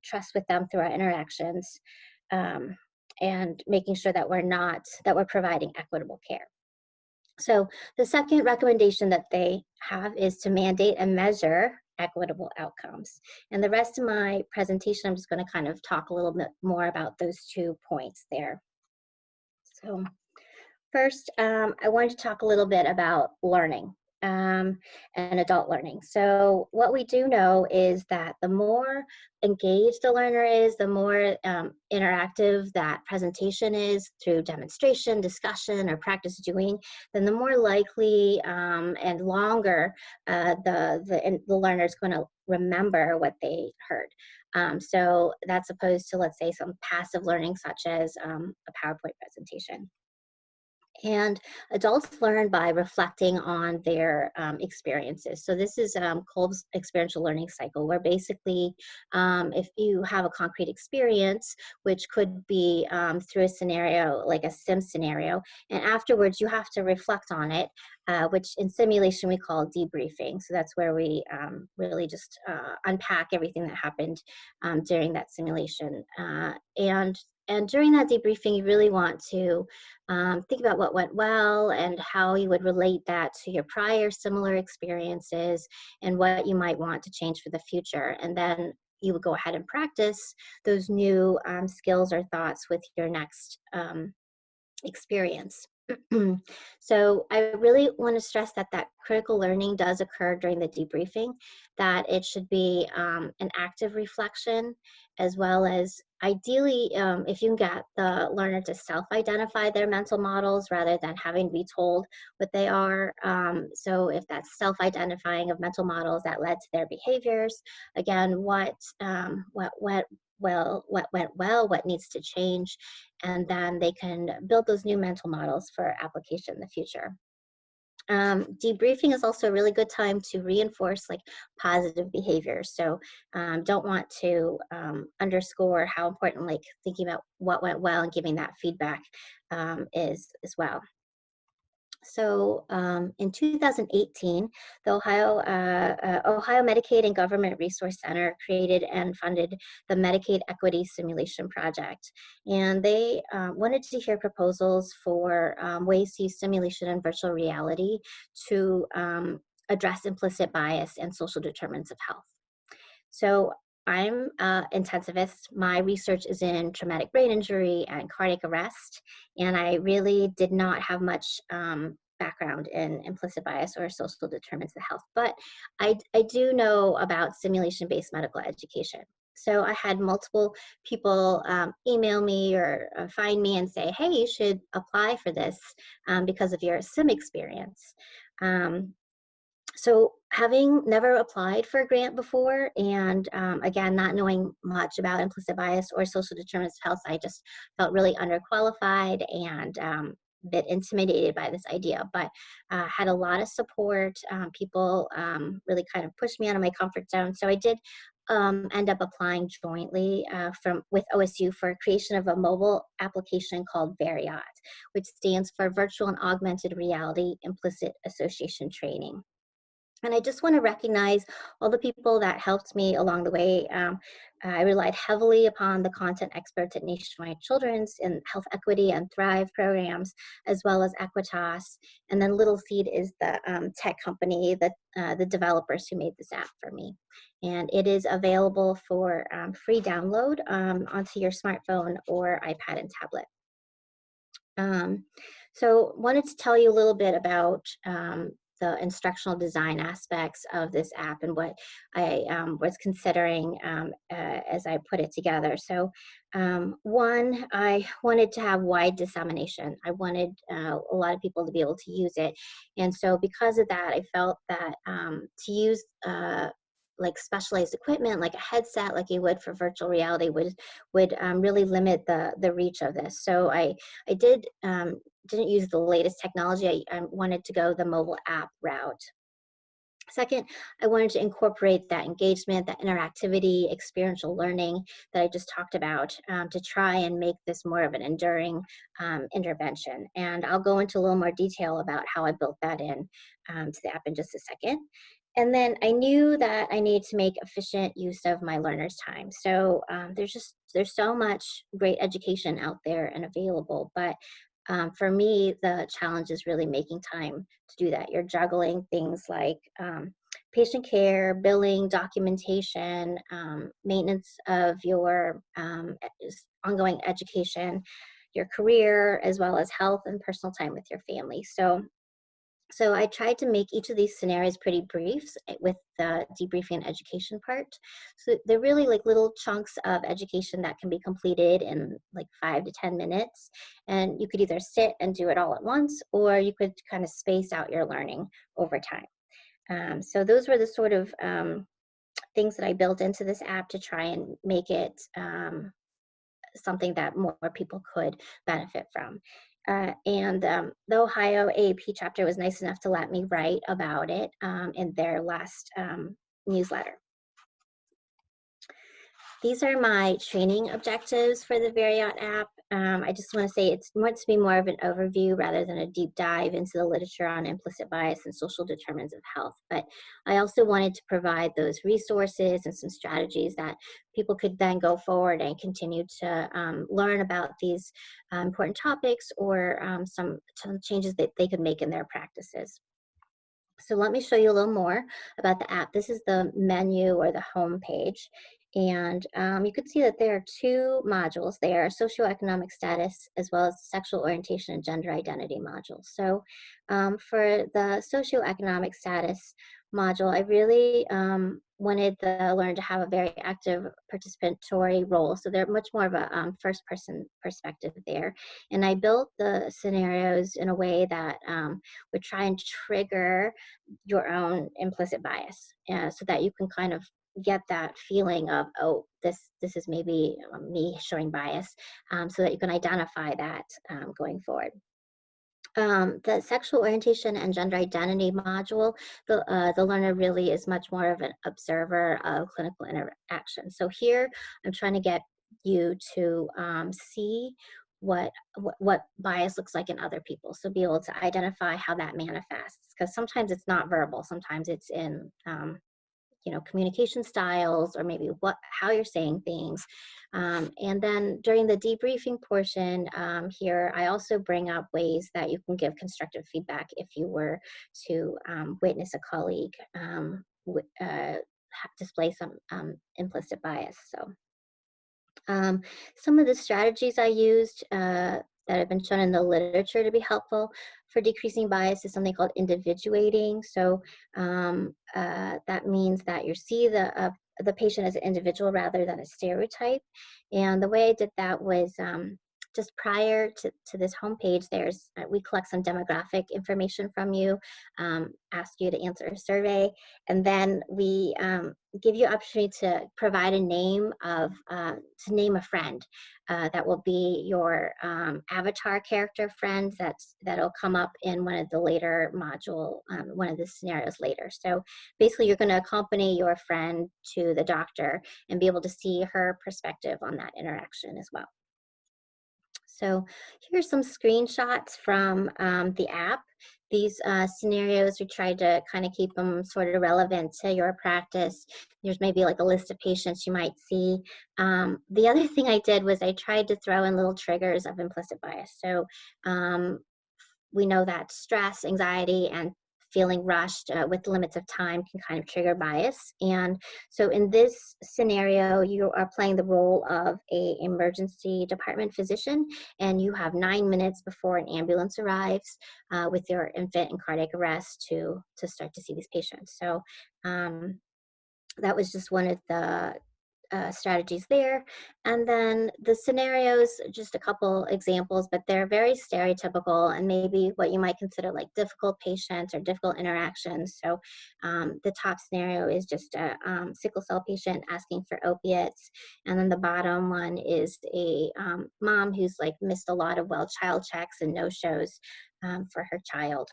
trust with them through our interactions, and making sure that we're providing equitable care. So the second recommendation that they have is to mandate and measure equitable outcomes. And the rest of my presentation, I'm just going to kind of talk a little bit more about those 2 points there. So first, I wanted to talk a little bit about learning. and adult learning. So what we do know is that the more engaged the learner is, the more interactive that presentation is through demonstration, discussion, or practice doing, then the more likely and longer the learner is going to remember what they heard. So that's opposed to, let's say, some passive learning such as a PowerPoint presentation. And adults learn by reflecting on their experiences. So this is Kolb's experiential learning cycle, where basically if you have a concrete experience, which could be through a scenario like a sim scenario, and afterwards you have to reflect on it, which in simulation we call debriefing. So that's where we really just unpack everything that happened during that simulation. And during that debriefing, you really want to think about what went well and how you would relate that to your prior similar experiences and what you might want to change for the future. And then you would go ahead and practice those new skills or thoughts with your next experience. So I really want to stress that that critical learning does occur during the debriefing, that it should be an active reflection, as well as ideally if you can get the learner to self-identify their mental models rather than having to be told what they are. So if that's self-identifying of mental models that led to their behaviors, again, what went well, what needs to change, and then they can build those new mental models for application in the future. Debriefing is also a really good time to reinforce like positive behaviors. So don't want to underscore how important like thinking about what went well and giving that feedback is as well. So in 2018, the Ohio Medicaid and Government Resource Center created and funded the Medicaid Equity Simulation Project. And they wanted to hear proposals for ways to use simulation and virtual reality to address implicit bias and social determinants of health. So I'm an intensivist. My research is in traumatic brain injury and cardiac arrest, and I really did not have much background in implicit bias or social determinants of health, but I do know about simulation-based medical education. So I had multiple people email me or find me and say, hey, you should apply for this because of your sim experience. So having never applied for a grant before, and again, not knowing much about implicit bias or social determinants of health, I just felt really underqualified and a bit intimidated by this idea, but had a lot of support. People really kind of pushed me out of my comfort zone. So I did end up applying jointly with OSU for creation of a mobile application called Variat, which stands for Virtual and Augmented Reality Implicit Association Training. And I just want to recognize all the people that helped me along the way. I relied heavily upon the content experts at Nationwide Children's and Health Equity and Thrive programs, as well as Equitas. And then Little Seed is the tech company, the developers who made this app for me. And it is available for free download onto your smartphone or iPad and tablet. So wanted to tell you a little bit about the instructional design aspects of this app and what I was considering as I put it together. So one, I wanted to have wide dissemination. I wanted a lot of people to be able to use it. And so because of that, I felt that to use like specialized equipment, like a headset, like you would for virtual reality, would really limit the reach of this. So I didn't use the latest technology. I wanted to go the mobile app route. Second, I wanted to incorporate that engagement, that interactivity, experiential learning that I just talked about to try and make this more of an enduring intervention. And I'll go into a little more detail about how I built that in to the app in just a second. And then I knew that I needed to make efficient use of my learners' time. So there's so much great education out there and available, but for me, the challenge is really making time to do that. You're juggling things like patient care, billing, documentation, maintenance of your ongoing education, your career, as well as health and personal time with your family. So So I tried to make each of these scenarios pretty brief with the debriefing and education part. So they're really like little chunks of education that can be completed in like 5 to 10 minutes. And you could either sit and do it all at once, or you could kind of space out your learning over time. So those were the sort of things that I built into this app to try and make it something that more people could benefit from. The Ohio AAP chapter was nice enough to let me write about it in their last newsletter. These are my training objectives for the Variot app. I just want to say it's wants to be more of an overview rather than a deep dive into the literature on implicit bias and social determinants of health. But I also wanted to provide those resources and some strategies that people could then go forward and continue to learn about these important topics, or some changes that they could make in their practices. So let me show you a little more about the app. This is the menu or the home page. And you can see that there are two modules there: socioeconomic status as well as sexual orientation and gender identity modules. So for the socioeconomic status module, I really wanted the learner to have a very active participatory role. So they're much more of a first person perspective there. And I built the scenarios in a way that would try and trigger your own implicit bias, so that you can kind of get that feeling of, oh, this is maybe me showing bias, so that you can identify that going forward. The sexual orientation and gender identity module, the learner really is much more of an observer of clinical interaction. So here I'm trying to get you to see what bias looks like in other people. So be able to identify how that manifests, because sometimes it's not verbal, sometimes it's in communication styles, or maybe how you're saying things. And then during the debriefing portion here, I also bring up ways that you can give constructive feedback if you were to witness a colleague display some implicit bias. So some of the strategies I used that have been shown in the literature to be helpful for decreasing bias is something called individuating. So that means that you see the patient as an individual rather than a stereotype. And the way I did that was just prior to this homepage, we collect some demographic information from you, ask you to answer a survey, and then we give you opportunity to provide a name to name a friend that will be your avatar character friend that'll come up in one of the later module, one of the scenarios later. So basically you're going to accompany your friend to the doctor and be able to see her perspective on that interaction as well. So here's some screenshots from the app. These scenarios, we tried to kind of keep them sort of relevant to your practice. There's maybe like a list of patients you might see. The other thing I did was I tried to throw in little triggers of implicit bias. So we know that stress, anxiety, and feeling rushed with limits of time can kind of trigger bias. And so in this scenario, you are playing the role of an emergency department physician, and you have 9 minutes before an ambulance arrives with your infant in cardiac arrest to start to see these patients. So that was just one of the strategies there. And then the scenarios, just a couple examples, but they're very stereotypical and maybe what you might consider like difficult patients or difficult interactions. So the top scenario is just a sickle cell patient asking for opiates. And then the bottom one is a mom who's like missed a lot of well child checks and no-shows for her child.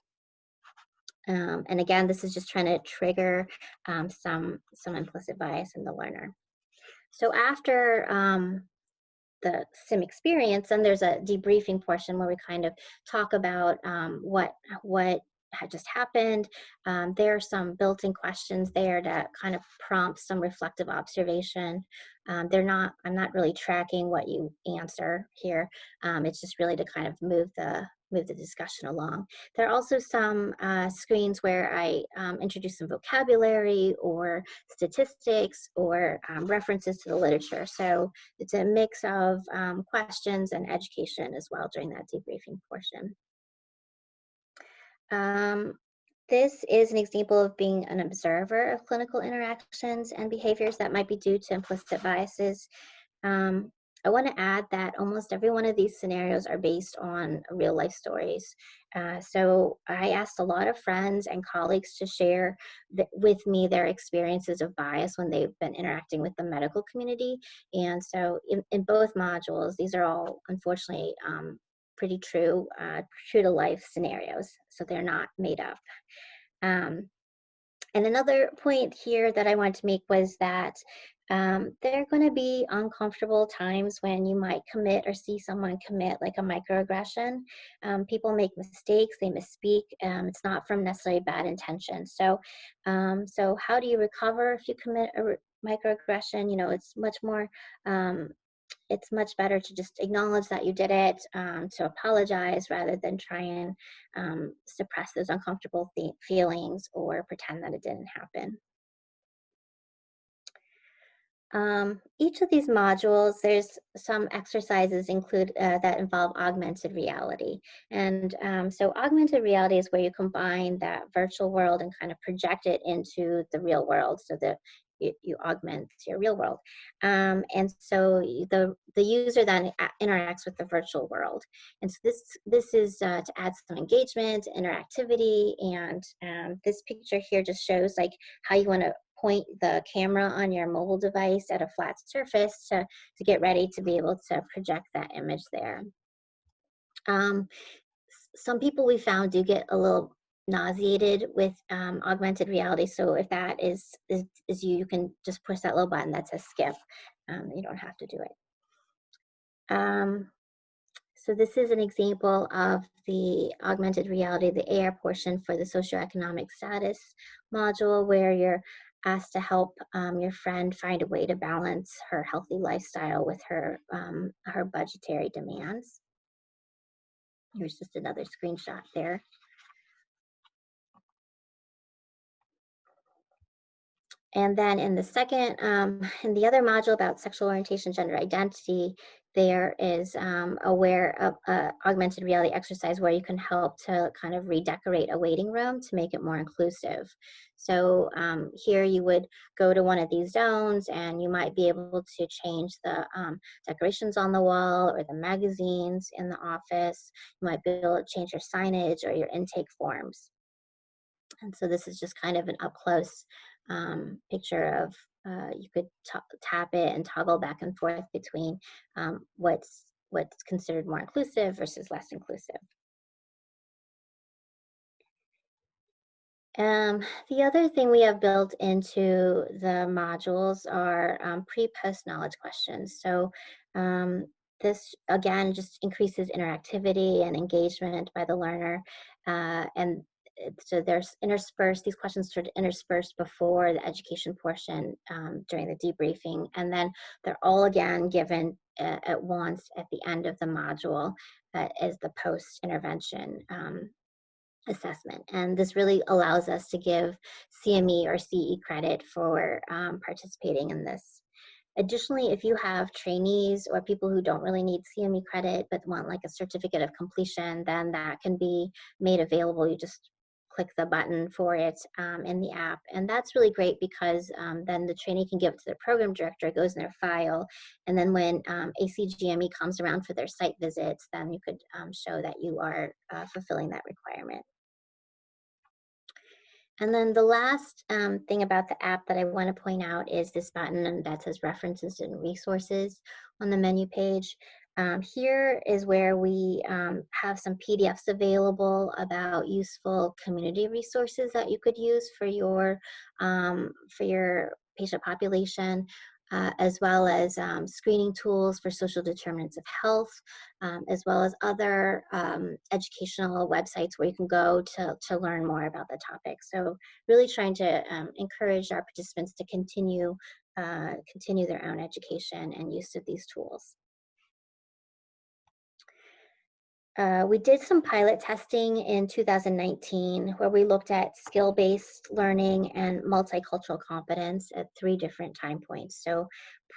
And again, this is just trying to trigger some implicit bias in the learner. So after the sim experience, then there's a debriefing portion where we kind of talk about what had just happened. There are some built-in questions there to kind of prompt some reflective observation. I'm not really tracking what you answer here. It's just really to kind of move the discussion along. There are also some screens where I introduce some vocabulary or statistics or references to the literature. So it's a mix of questions and education as well during that debriefing portion. This is an example of being an observer of clinical interactions and behaviors that might be due to implicit biases. I want to add that almost every one of these scenarios are based on real life stories. So I asked a lot of friends and colleagues to share with me their experiences of bias when they've been interacting with the medical community. And so in both modules, these are all unfortunately pretty true to life scenarios. So they're not made up. And another point here that I wanted to make was that there are going to be uncomfortable times when you might commit or see someone commit like a microaggression. People make mistakes, they misspeak. It's not from necessarily bad intention. So how do you recover if you commit a microaggression? You know, it's much better to just acknowledge that you did it, to apologize rather than try and suppress those uncomfortable feelings or pretend that it didn't happen. Each of these modules, there's some exercises that involve augmented reality. And so augmented reality is where you combine that virtual world and kind of project it into the real world so that you augment your real world. And so the user then interacts with the virtual world. And so this is to add some engagement, interactivity, and this picture here just shows like how you want to point the camera on your mobile device at a flat surface to get ready to be able to project that image there. Some people we found do get a little nauseated with augmented reality. So if that is you can just push that little button that says skip. You don't have to do it. So this is an example of the augmented reality, the AR portion for the socioeconomic status module, where you're asked to help your friend find a way to balance her healthy lifestyle with her budgetary demands. Here's just another screenshot there. And then in the second, in the other module about sexual orientation, gender identity, there is a augmented reality exercise where you can help to kind of redecorate a waiting room to make it more inclusive. So here you would go to one of these zones and you might be able to change the decorations on the wall or the magazines in the office. You might be able to change your signage or your intake forms. And so this is just kind of an up-close picture of, you could tap it and toggle back and forth between what's considered more inclusive versus less inclusive. The other thing we have built into the modules are pre-post knowledge questions. So this, again, just increases interactivity and engagement by the learner. And so these questions sort of interspersed before the education portion during the debriefing. And then they're all again given at once at the end of the module as the post-intervention assessment. And this really allows us to give CME or CE credit for participating in this. Additionally, if you have trainees or people who don't really need CME credit but want like a certificate of completion, then that can be made available. You just click the button for it in the app. And that's really great because then the trainee can give it to the program director, it goes in their file. And then when ACGME comes around for their site visits, then you could show that you are fulfilling that requirement. And then the last thing about the app that I want to point out is this button that says references and resources on the menu page. Here is where we have some PDFs available about useful community resources that you could use for your patient population. As well as screening tools for social determinants of health, as well as other educational websites where you can go to learn more about the topic. So really trying to encourage our participants to continue their own education and use of these tools. We did some pilot testing in 2019 where we looked at skill-based learning and multicultural competence at 3 different time points. So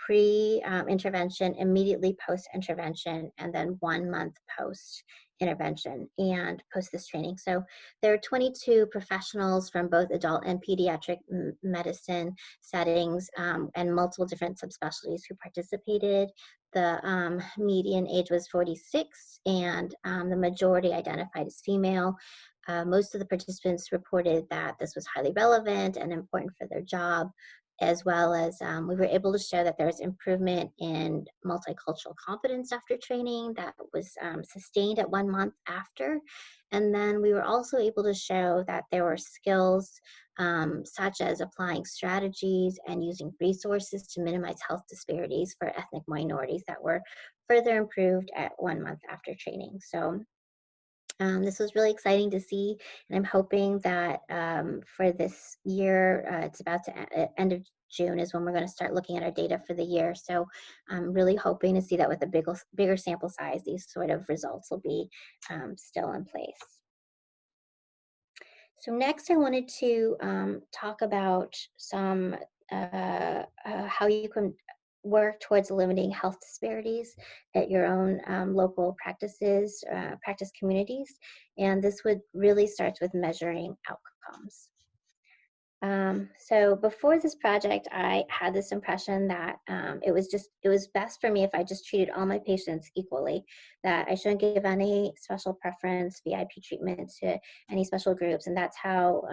pre-intervention, immediately post-intervention, and then 1 month post-intervention and post this training. So there are 22 professionals from both adult and pediatric medicine settings and multiple different subspecialties who participated. The median age was 46, and the majority identified as female. Most of the participants reported that this was highly relevant and important for their job, as well as we were able to show that there was improvement in multicultural competence after training that was sustained at 1 month after. And then we were also able to show that there were skills such as applying strategies and using resources to minimize health disparities for ethnic minorities that were further improved at 1 month after training. So this was really exciting to see, and I'm hoping that for this year, it's about to end of June is when we're going to start looking at our data for the year. So I'm really hoping to see that with a bigger sample size, these sort of results will be still in place. So next I wanted to talk about some how you can work towards eliminating health disparities at your own local practices, practice communities. And this would really start with measuring outcomes. So before this project, I had this impression that it was best for me if I just treated all my patients equally, that I shouldn't give any special preference, VIP treatment to any special groups, and that's how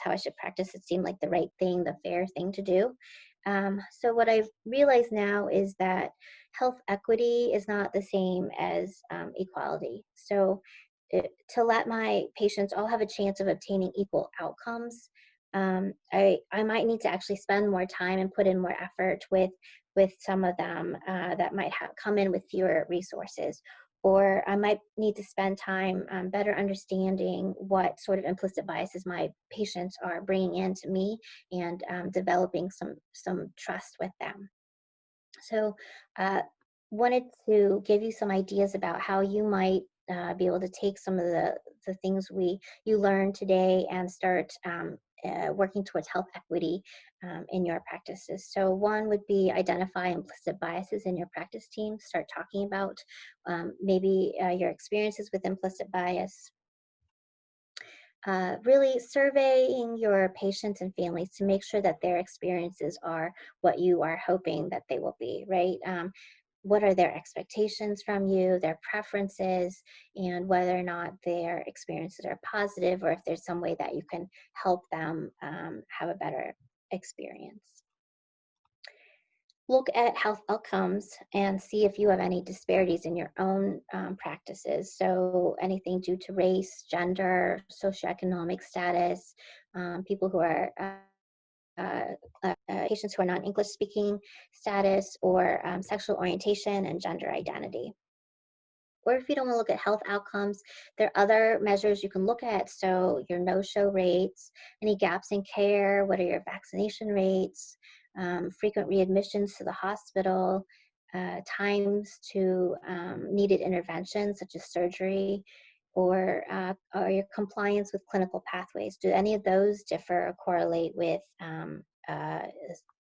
I should practice. It seemed like the right thing, the fair thing to do. So what I've realized now is that health equity is not the same as equality. So to let my patients all have a chance of obtaining equal outcomes, I might need to actually spend more time and put in more effort with some of them that might come in with fewer resources. Or I might need to spend time better understanding what sort of implicit biases my patients are bringing in to me and developing some trust with them. So wanted to give you some ideas about how you might be able to take some of the things you learned today and start working towards health equity in your practices. So one would be identify implicit biases in your practice team. Start talking about maybe your experiences with implicit bias. Really surveying your patients and families to make sure that their experiences are what you are hoping that they will be, right? What are their expectations from you, their preferences, and whether or not their experiences are positive, or if there's some way that you can help them have a better experience. Look at health outcomes and see if you have any disparities in your own practices. So anything due to race, gender, socioeconomic status, people who are patients who are non-English speaking status, or sexual orientation and gender identity. Or if you don't want to look at health outcomes, there are other measures you can look at. So your no-show rates, any gaps in care, what are your vaccination rates, frequent readmissions to the hospital, times to needed interventions such as surgery, or your compliance with clinical pathways. Do any of those differ or correlate with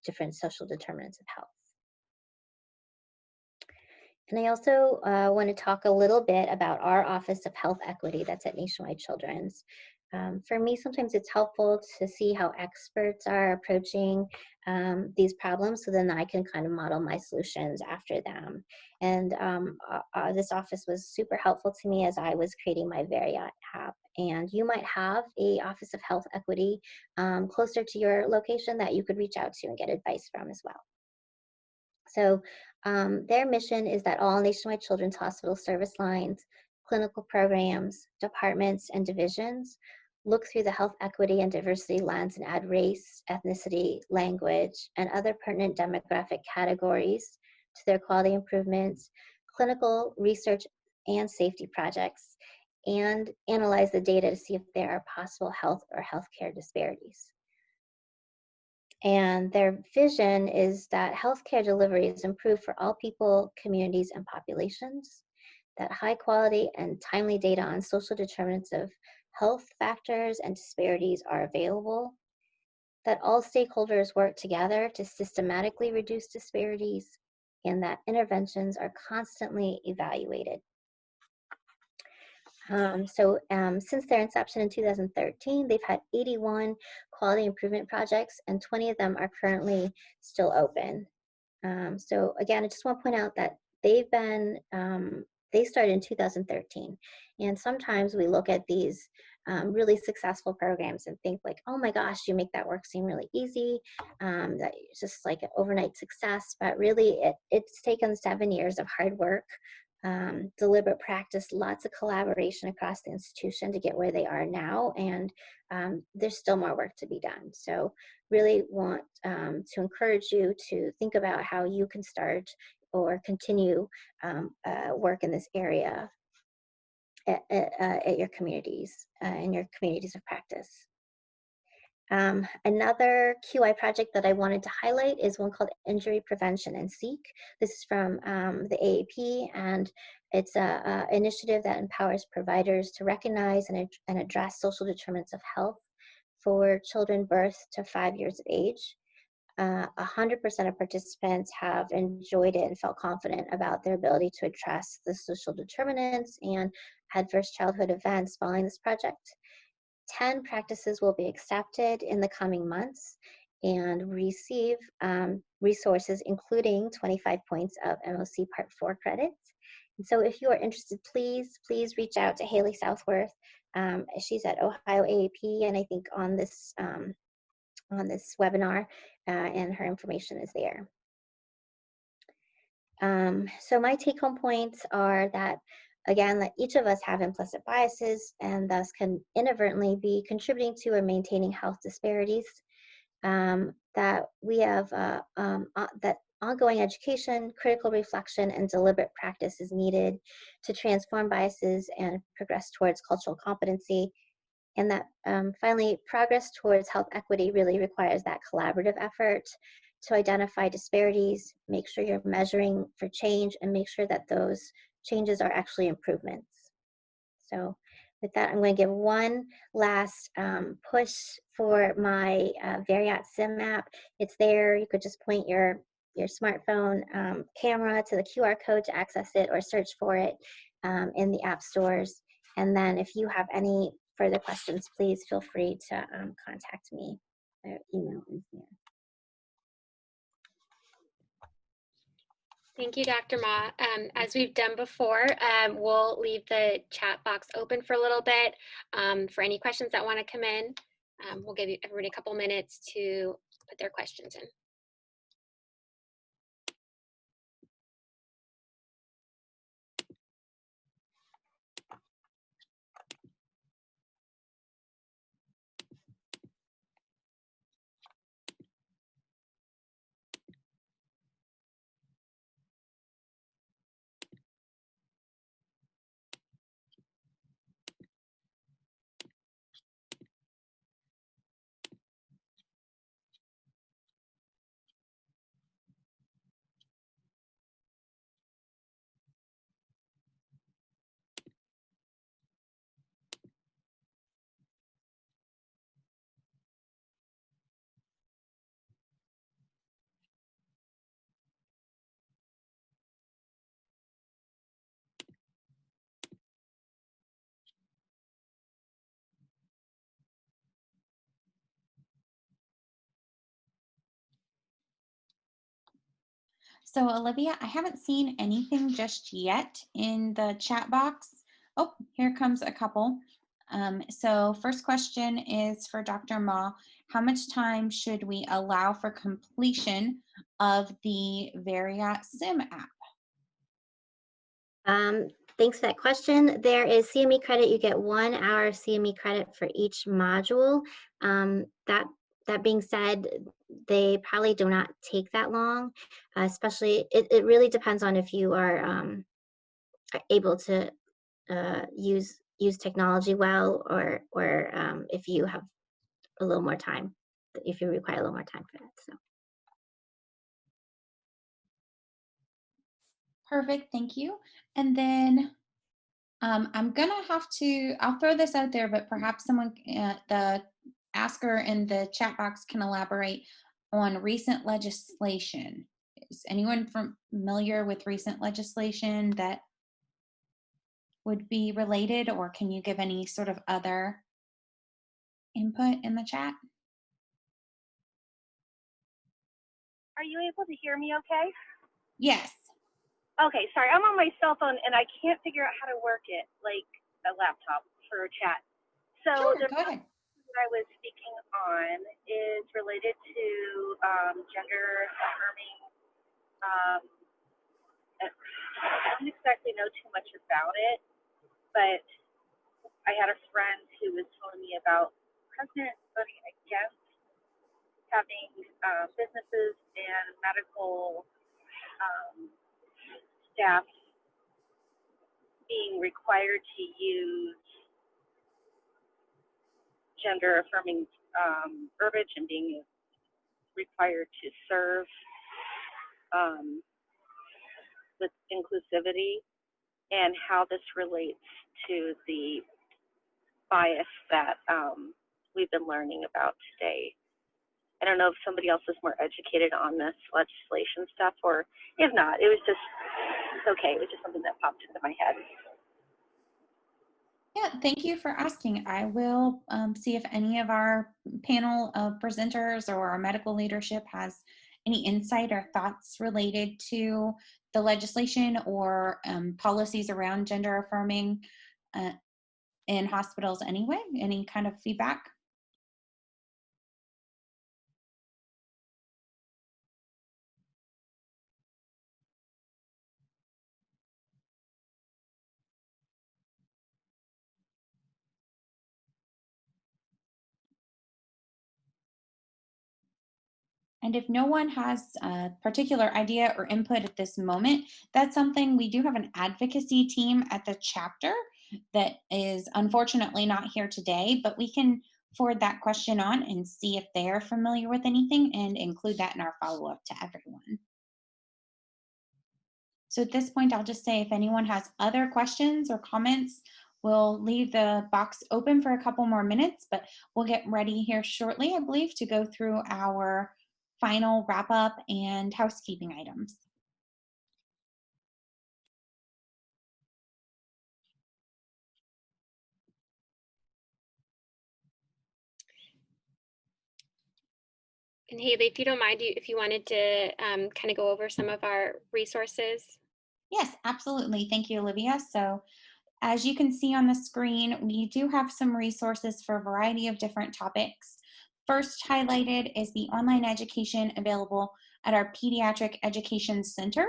different social determinants of health? And I also want to talk a little bit about our Office of Health Equity that's at Nationwide Children's. For me, sometimes it's helpful to see how experts are approaching these problems, so then I can kind of model my solutions after them. And this office was super helpful to me as I was creating my very app. And you might have a Office of Health Equity closer to your location that you could reach out to and get advice from as well. So their mission is that all Nationwide Children's Hospital service lines, clinical programs, departments, and divisions look through the health equity and diversity lens and add race, ethnicity, language, and other pertinent demographic categories to their quality improvements, clinical research and safety projects, and analyze the data to see if there are possible health or healthcare disparities. And their vision is that healthcare delivery is improved for all people, communities, and populations, that high quality and timely data on social determinants of health factors and disparities are available, that all stakeholders work together to systematically reduce disparities, and that interventions are constantly evaluated. Since their inception in 2013, they've had 81 quality improvement projects, and 20 of them are currently still open. So again, I just want to point out that they've been, they started in 2013. And sometimes we look at these really successful programs and think like, oh my gosh, you make that work seem really easy. That it's just like an overnight success, but really it's taken 7 years of hard work, deliberate practice, lots of collaboration across the institution to get where they are now. And there's still more work to be done. So really want to encourage you to think about how you can start or continue work in this area at your communities, in your communities of practice. Another QI project that I wanted to highlight is one called Injury Prevention and Seek. This is from the AAP, and it's an initiative that empowers providers to recognize and address social determinants of health for children birth to 5 years of age. 100% of participants have enjoyed it and felt confident about their ability to address the social determinants and adverse childhood events following this project. 10 practices will be accepted in the coming months and receive resources, including 25 points of MOC Part 4 credits. And so if you are interested, please reach out to Haley Southworth. She's at Ohio AAP, and I think on this webinar, and her information is there. So my take-home points are that, again, that each of us have implicit biases and thus can inadvertently be contributing to or maintaining health disparities. That we have that ongoing education, critical reflection, and deliberate practice is needed to transform biases and progress towards cultural competency. And that finally, progress towards health equity really requires that collaborative effort to identify disparities, make sure you're measuring for change, and make sure that those changes are actually improvements. So with that, I'm going to give one last push for my Variat Sim app. It's there. You could just point your smartphone camera to the QR code to access it, or search for it in the app stores. And then if you have any further questions, please feel free to contact me. Their email is there. Thank you, Dr. Ma. As we've done before, we'll leave the chat box open for a little bit for any questions that want to come in. We'll give everybody a couple minutes to put their questions in. So Olivia, I haven't seen anything just yet in the chat box. Oh, here comes a couple. So first question is for Dr. Ma. How much time should we allow for completion of the Variat Sim app? Thanks for that question. There is CME credit. You get 1 hour CME credit for each module. That being said, they probably do not take that long, especially, it really depends on if you are able to use technology well, or if you have a little more time, if you require a little more time for that. So. Perfect, thank you. And then I'm gonna have to, I'll throw this out there, but perhaps someone, the asker in the chat box can elaborate on recent legislation. Is anyone familiar with recent legislation that would be related, or can you give any sort of other input in the chat? Are you able to hear me okay? Yes. Okay, sorry, I'm on my cell phone and I can't figure out how to work it, like a laptop for a chat. So Sure, the go ahead. that I was speaking on is related to gender affirming. I don't exactly know too much about it, but I had a friend who was telling me about President voting against having businesses and medical staff being required to use gender affirming verbiage and being required to serve with inclusivity, and how this relates to the bias that we've been learning about today. I don't know if somebody else is more educated on this legislation stuff, or if not, it was just, it's okay. It was just something that popped into my head. Yeah, thank you for asking. I will see if any of our panel of presenters or our medical leadership has any insight or thoughts related to the legislation or policies around gender affirming in hospitals anyway. Any kind of feedback? And if no one has a particular idea or input at this moment, that's something we do have an advocacy team at the chapter that is unfortunately not here today, but we can forward that question on and see if they're familiar with anything and include that in our follow-up to everyone. So at this point, I'll just say if anyone has other questions or comments, we'll leave the box open for a couple more minutes, but we'll get ready here shortly, I believe, to go through our final wrap up and housekeeping items. And Haley, if you don't mind, if you wanted to kind of go over some of our resources. Yes, absolutely. Thank you, Olivia. So as you can see on the screen, we do have some resources for a variety of different topics. First highlighted is the online education available at our Pediatric Education Center.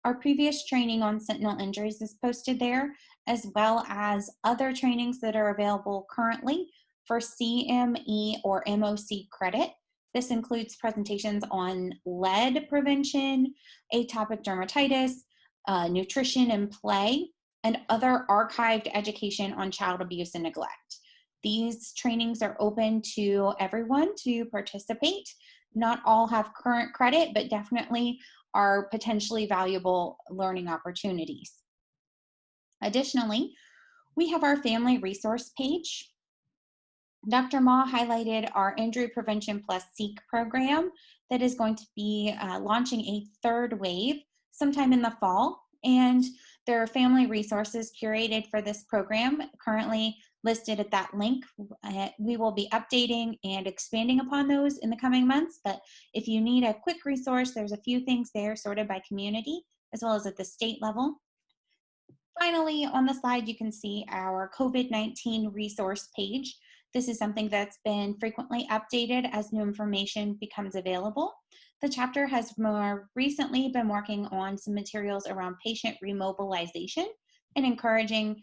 Our previous training on sentinel injuries is posted there, as well as other trainings that are available currently for CME or MOC credit. This includes presentations on lead prevention, atopic dermatitis, nutrition and play, and other archived education on child abuse and neglect. These trainings are open to everyone to participate. Not all have current credit, but definitely are potentially valuable learning opportunities. Additionally, we have our family resource page. Dr. Ma highlighted our Injury Prevention Plus SEEK program that is going to be launching a third wave sometime in the fall. And there are family resources curated for this program currently listed at that link. We will be updating and expanding upon those in the coming months, but if you need a quick resource, there's a few things there sorted by community as well as at the state level. Finally, on the slide, you can see our COVID-19 resource page. This is something that's been frequently updated as new information becomes available. The chapter has more recently been working on some materials around patient remobilization and encouraging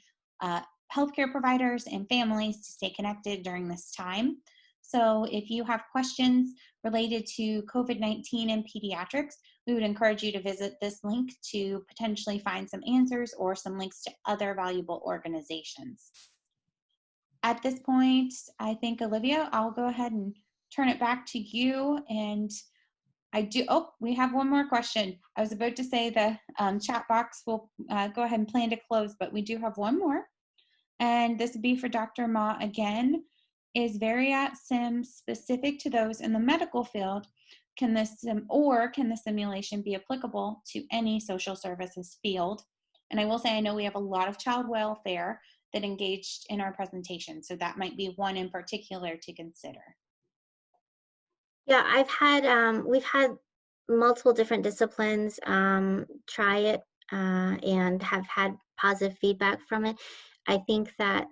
healthcare providers and families to stay connected during this time. So if you have questions related to COVID-19 and pediatrics, we would encourage you to visit this link to potentially find some answers or some links to other valuable organizations. At this point, I think, Olivia, I'll go ahead and turn it back to you. And we have one more question. I was about to say the chat box will go ahead and plan to close, but we do have one more. And this would be for Dr. Ma again. Is Variat Sim specific to those in the medical field? Can the simulation be applicable to any social services field? And I will say, I know we have a lot of child welfare that engaged in our presentation, so that might be one in particular to consider. Yeah, we've had multiple different disciplines try it and have had positive feedback from it. I think that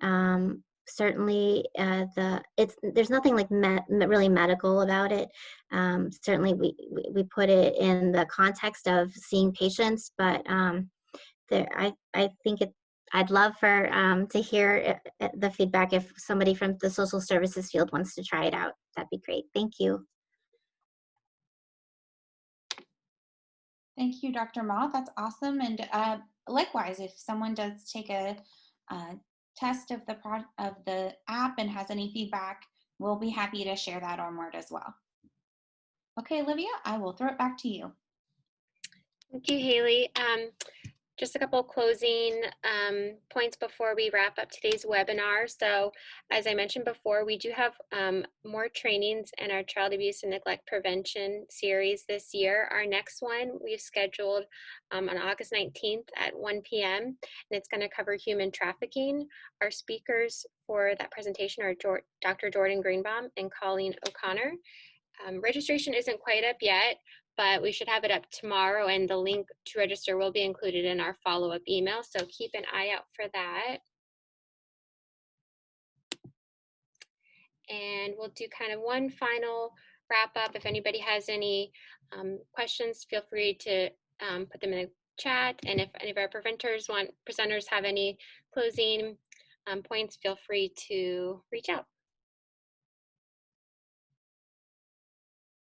certainly there's nothing like really medical about it. Certainly we put it in the context of seeing patients, but I think I'd love for to hear the feedback if somebody from the social services field wants to try it out. That'd be great. Thank you. Thank you, Dr. Ma. That's awesome. And likewise, if someone does take a test of the app and has any feedback, we'll be happy to share that onward as well. Okay, Olivia, I will throw it back to you. Thank you, Haley. Just a couple closing points before we wrap up today's webinar. So as I mentioned before, we do have more trainings in our child abuse and neglect prevention series this year. Our next one we've scheduled on August 19th at 1 p.m. and it's going to cover human trafficking. Our speakers for that presentation are Dr. Jordan Greenbaum and Colleen O'Connor. Registration isn't quite up yet, but we should have it up tomorrow, and the link to register will be included in our follow-up email, so keep an eye out for that. And we'll do kind of one final wrap up. If anybody has any questions, feel free to put them in the chat, and if any of our presenters have any closing points, feel free to reach out.